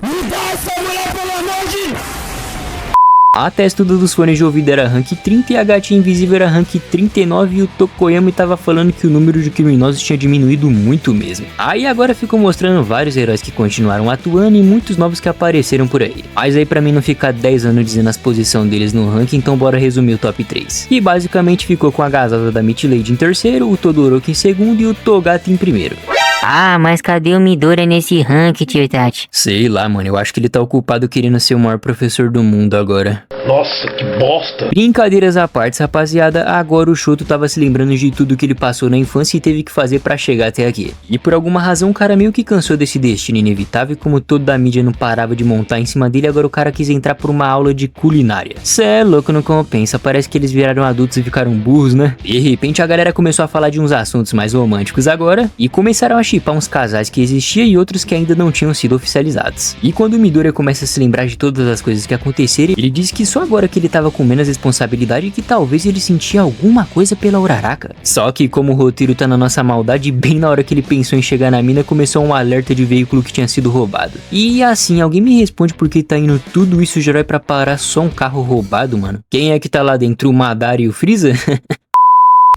Speaker 5: Me dá essa mulher, pelo amor de...
Speaker 1: A testuda dos fones de ouvido era rank 30 e a gatinha invisível era rank 39 e o Tokoyami tava falando que o número de criminosos tinha diminuído muito mesmo. Aí agora ficou mostrando vários heróis que continuaram atuando e muitos novos que apareceram por aí. Mas aí pra mim não ficar 10 anos dizendo as posições deles no ranking, então bora resumir o top 3. E basicamente ficou com a Gazosa da Midlade em terceiro, o Todoroki em segundo e o Togato em primeiro.
Speaker 6: Ah, mas cadê o Midoriya nesse rank, tio Tati?
Speaker 1: Sei lá, mano, eu acho que ele tá ocupado querendo ser o maior professor do mundo agora.
Speaker 5: Nossa, que bosta!
Speaker 1: Brincadeiras à parte, rapaziada, agora o Shoto tava se lembrando de tudo que ele passou na infância e teve que fazer pra chegar até aqui. E por alguma razão o cara meio que cansou desse destino inevitável e como toda a mídia não parava de montar em cima dele, agora o cara quis entrar por uma aula de culinária. Cê é louco, não compensa, parece que eles viraram adultos e ficaram burros, né? De repente a galera começou a falar de uns assuntos mais românticos agora e começaram a chipar uns casais que existiam e outros que ainda não tinham sido oficializados. E quando o Midoriya começa a se lembrar de todas as coisas que aconteceram, ele diz que só agora que ele tava com menos responsabilidade que talvez ele sentia alguma coisa pela Uraraka. Só que como o roteiro tá na nossa maldade, bem na hora que ele pensou em chegar na mina, começou um alerta de veículo que tinha sido roubado. E assim, alguém me responde por que tá indo tudo isso de herói pra parar só um carro roubado, mano? Quem é que tá lá dentro, o Madara e o Frieza?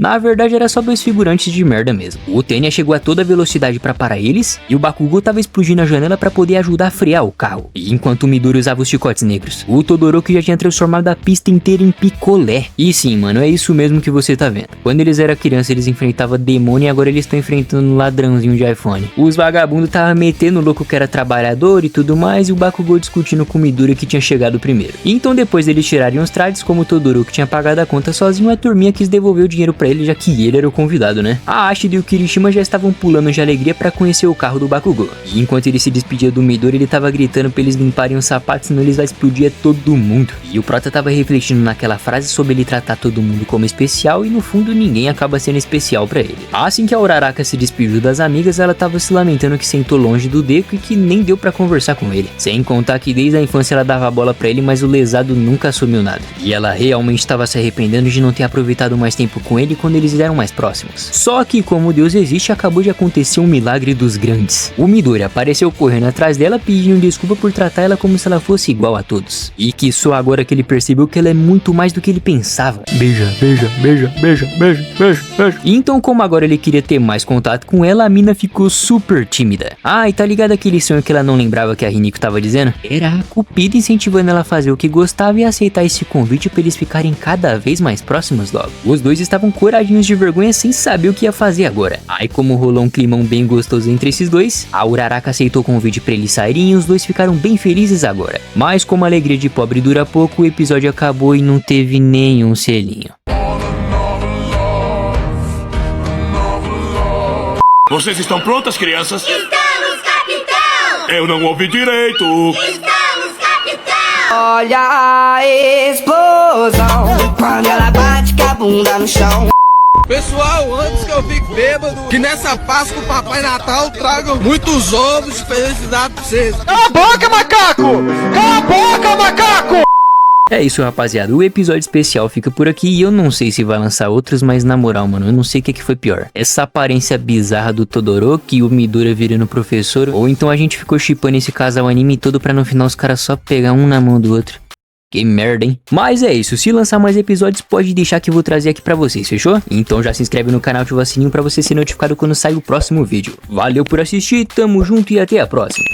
Speaker 1: Na verdade era só dois figurantes de merda mesmo. O Tenya chegou a toda velocidade pra parar eles e o Bakugou tava explodindo a janela pra poder ajudar a frear o carro. E enquanto o Midoriya usava os chicotes negros, o Todoroki já tinha transformado a pista inteira em picolé. E sim, mano, é isso mesmo que você tá vendo. Quando eles eram crianças eles enfrentavam demônio e agora eles estão enfrentando um ladrãozinho de iPhone. Os vagabundos tava metendo o louco que era trabalhador e tudo mais e o Bakugou discutindo com o Midoriya que tinha chegado primeiro. Então depois deles tirarem os trades, como o Todoroki tinha pagado a conta sozinho, a turminha quis devolver o dinheiro pra ele, já que ele era o convidado, né? A Ashi e o Kirishima já estavam pulando de alegria pra conhecer o carro do Bakugou. E enquanto ele se despedia do Midoriya, ele tava gritando pra eles limparem os sapatos, senão eles vai explodir todo mundo. E o Prota tava refletindo naquela frase sobre ele tratar todo mundo como especial e no fundo ninguém acaba sendo especial pra ele. Assim que a Uraraka se despediu das amigas, ela tava se lamentando que sentou longe do Deku e que nem deu pra conversar com ele. Sem contar que desde a infância ela dava a bola pra ele, mas o lesado nunca assumiu nada. E ela realmente tava se arrependendo de não ter aproveitado mais tempo com ele quando eles eram mais próximos. Só que como Deus existe, acabou de acontecer um milagre dos grandes. O Midoriya apareceu correndo atrás dela pedindo desculpa por tratar ela como se ela fosse igual a todos. E que só agora que ele percebeu que ela é muito mais do que ele pensava. Beija, beija, beija, beija, beija, beija, beija. Então como agora ele queria ter mais contato com ela, a mina ficou super tímida. Ah, e tá ligado aquele sonho que ela não lembrava que a Riniko tava dizendo? Era a Cupido incentivando ela a fazer o que gostava e aceitar esse convite pra eles ficarem cada vez mais próximos logo. Os dois estavam coradinhos de vergonha sem saber o que ia fazer agora. Aí como rolou um climão bem gostoso entre esses dois, a Uraraka aceitou o convite pra eles saírem e os dois ficaram bem felizes agora. Mas como a alegria de pobre dura pouco, o episódio acabou e não teve nenhum selinho.
Speaker 2: Vocês estão prontas, crianças?
Speaker 7: Estamos, capitão!
Speaker 2: Eu não ouvi direito.
Speaker 7: Estamos, capitão!
Speaker 4: Olha a explosão quando ela bate com a bunda no chão.
Speaker 5: Pessoal, antes que eu fique bêbado, que nessa Páscoa o Papai Natal traga muitos ovos de felicidade pra vocês. Cala a boca, macaco! Cala a boca, macaco!
Speaker 1: É isso, rapaziada, o episódio especial fica por aqui e eu não sei se vai lançar outros, mas na moral, mano, eu não sei o que foi pior. Essa aparência bizarra do Todoroki e o Midoriya virando professor, ou então a gente ficou shippando esse casal anime todo pra no final os caras só pegar um na mão do outro. Que merda, hein? Mas é isso, se lançar mais episódios, pode deixar que eu vou trazer aqui pra vocês, fechou? Então já se inscreve no canal, ativa o sininho pra você ser notificado quando sair o próximo vídeo. Valeu por assistir, tamo junto e até a próxima.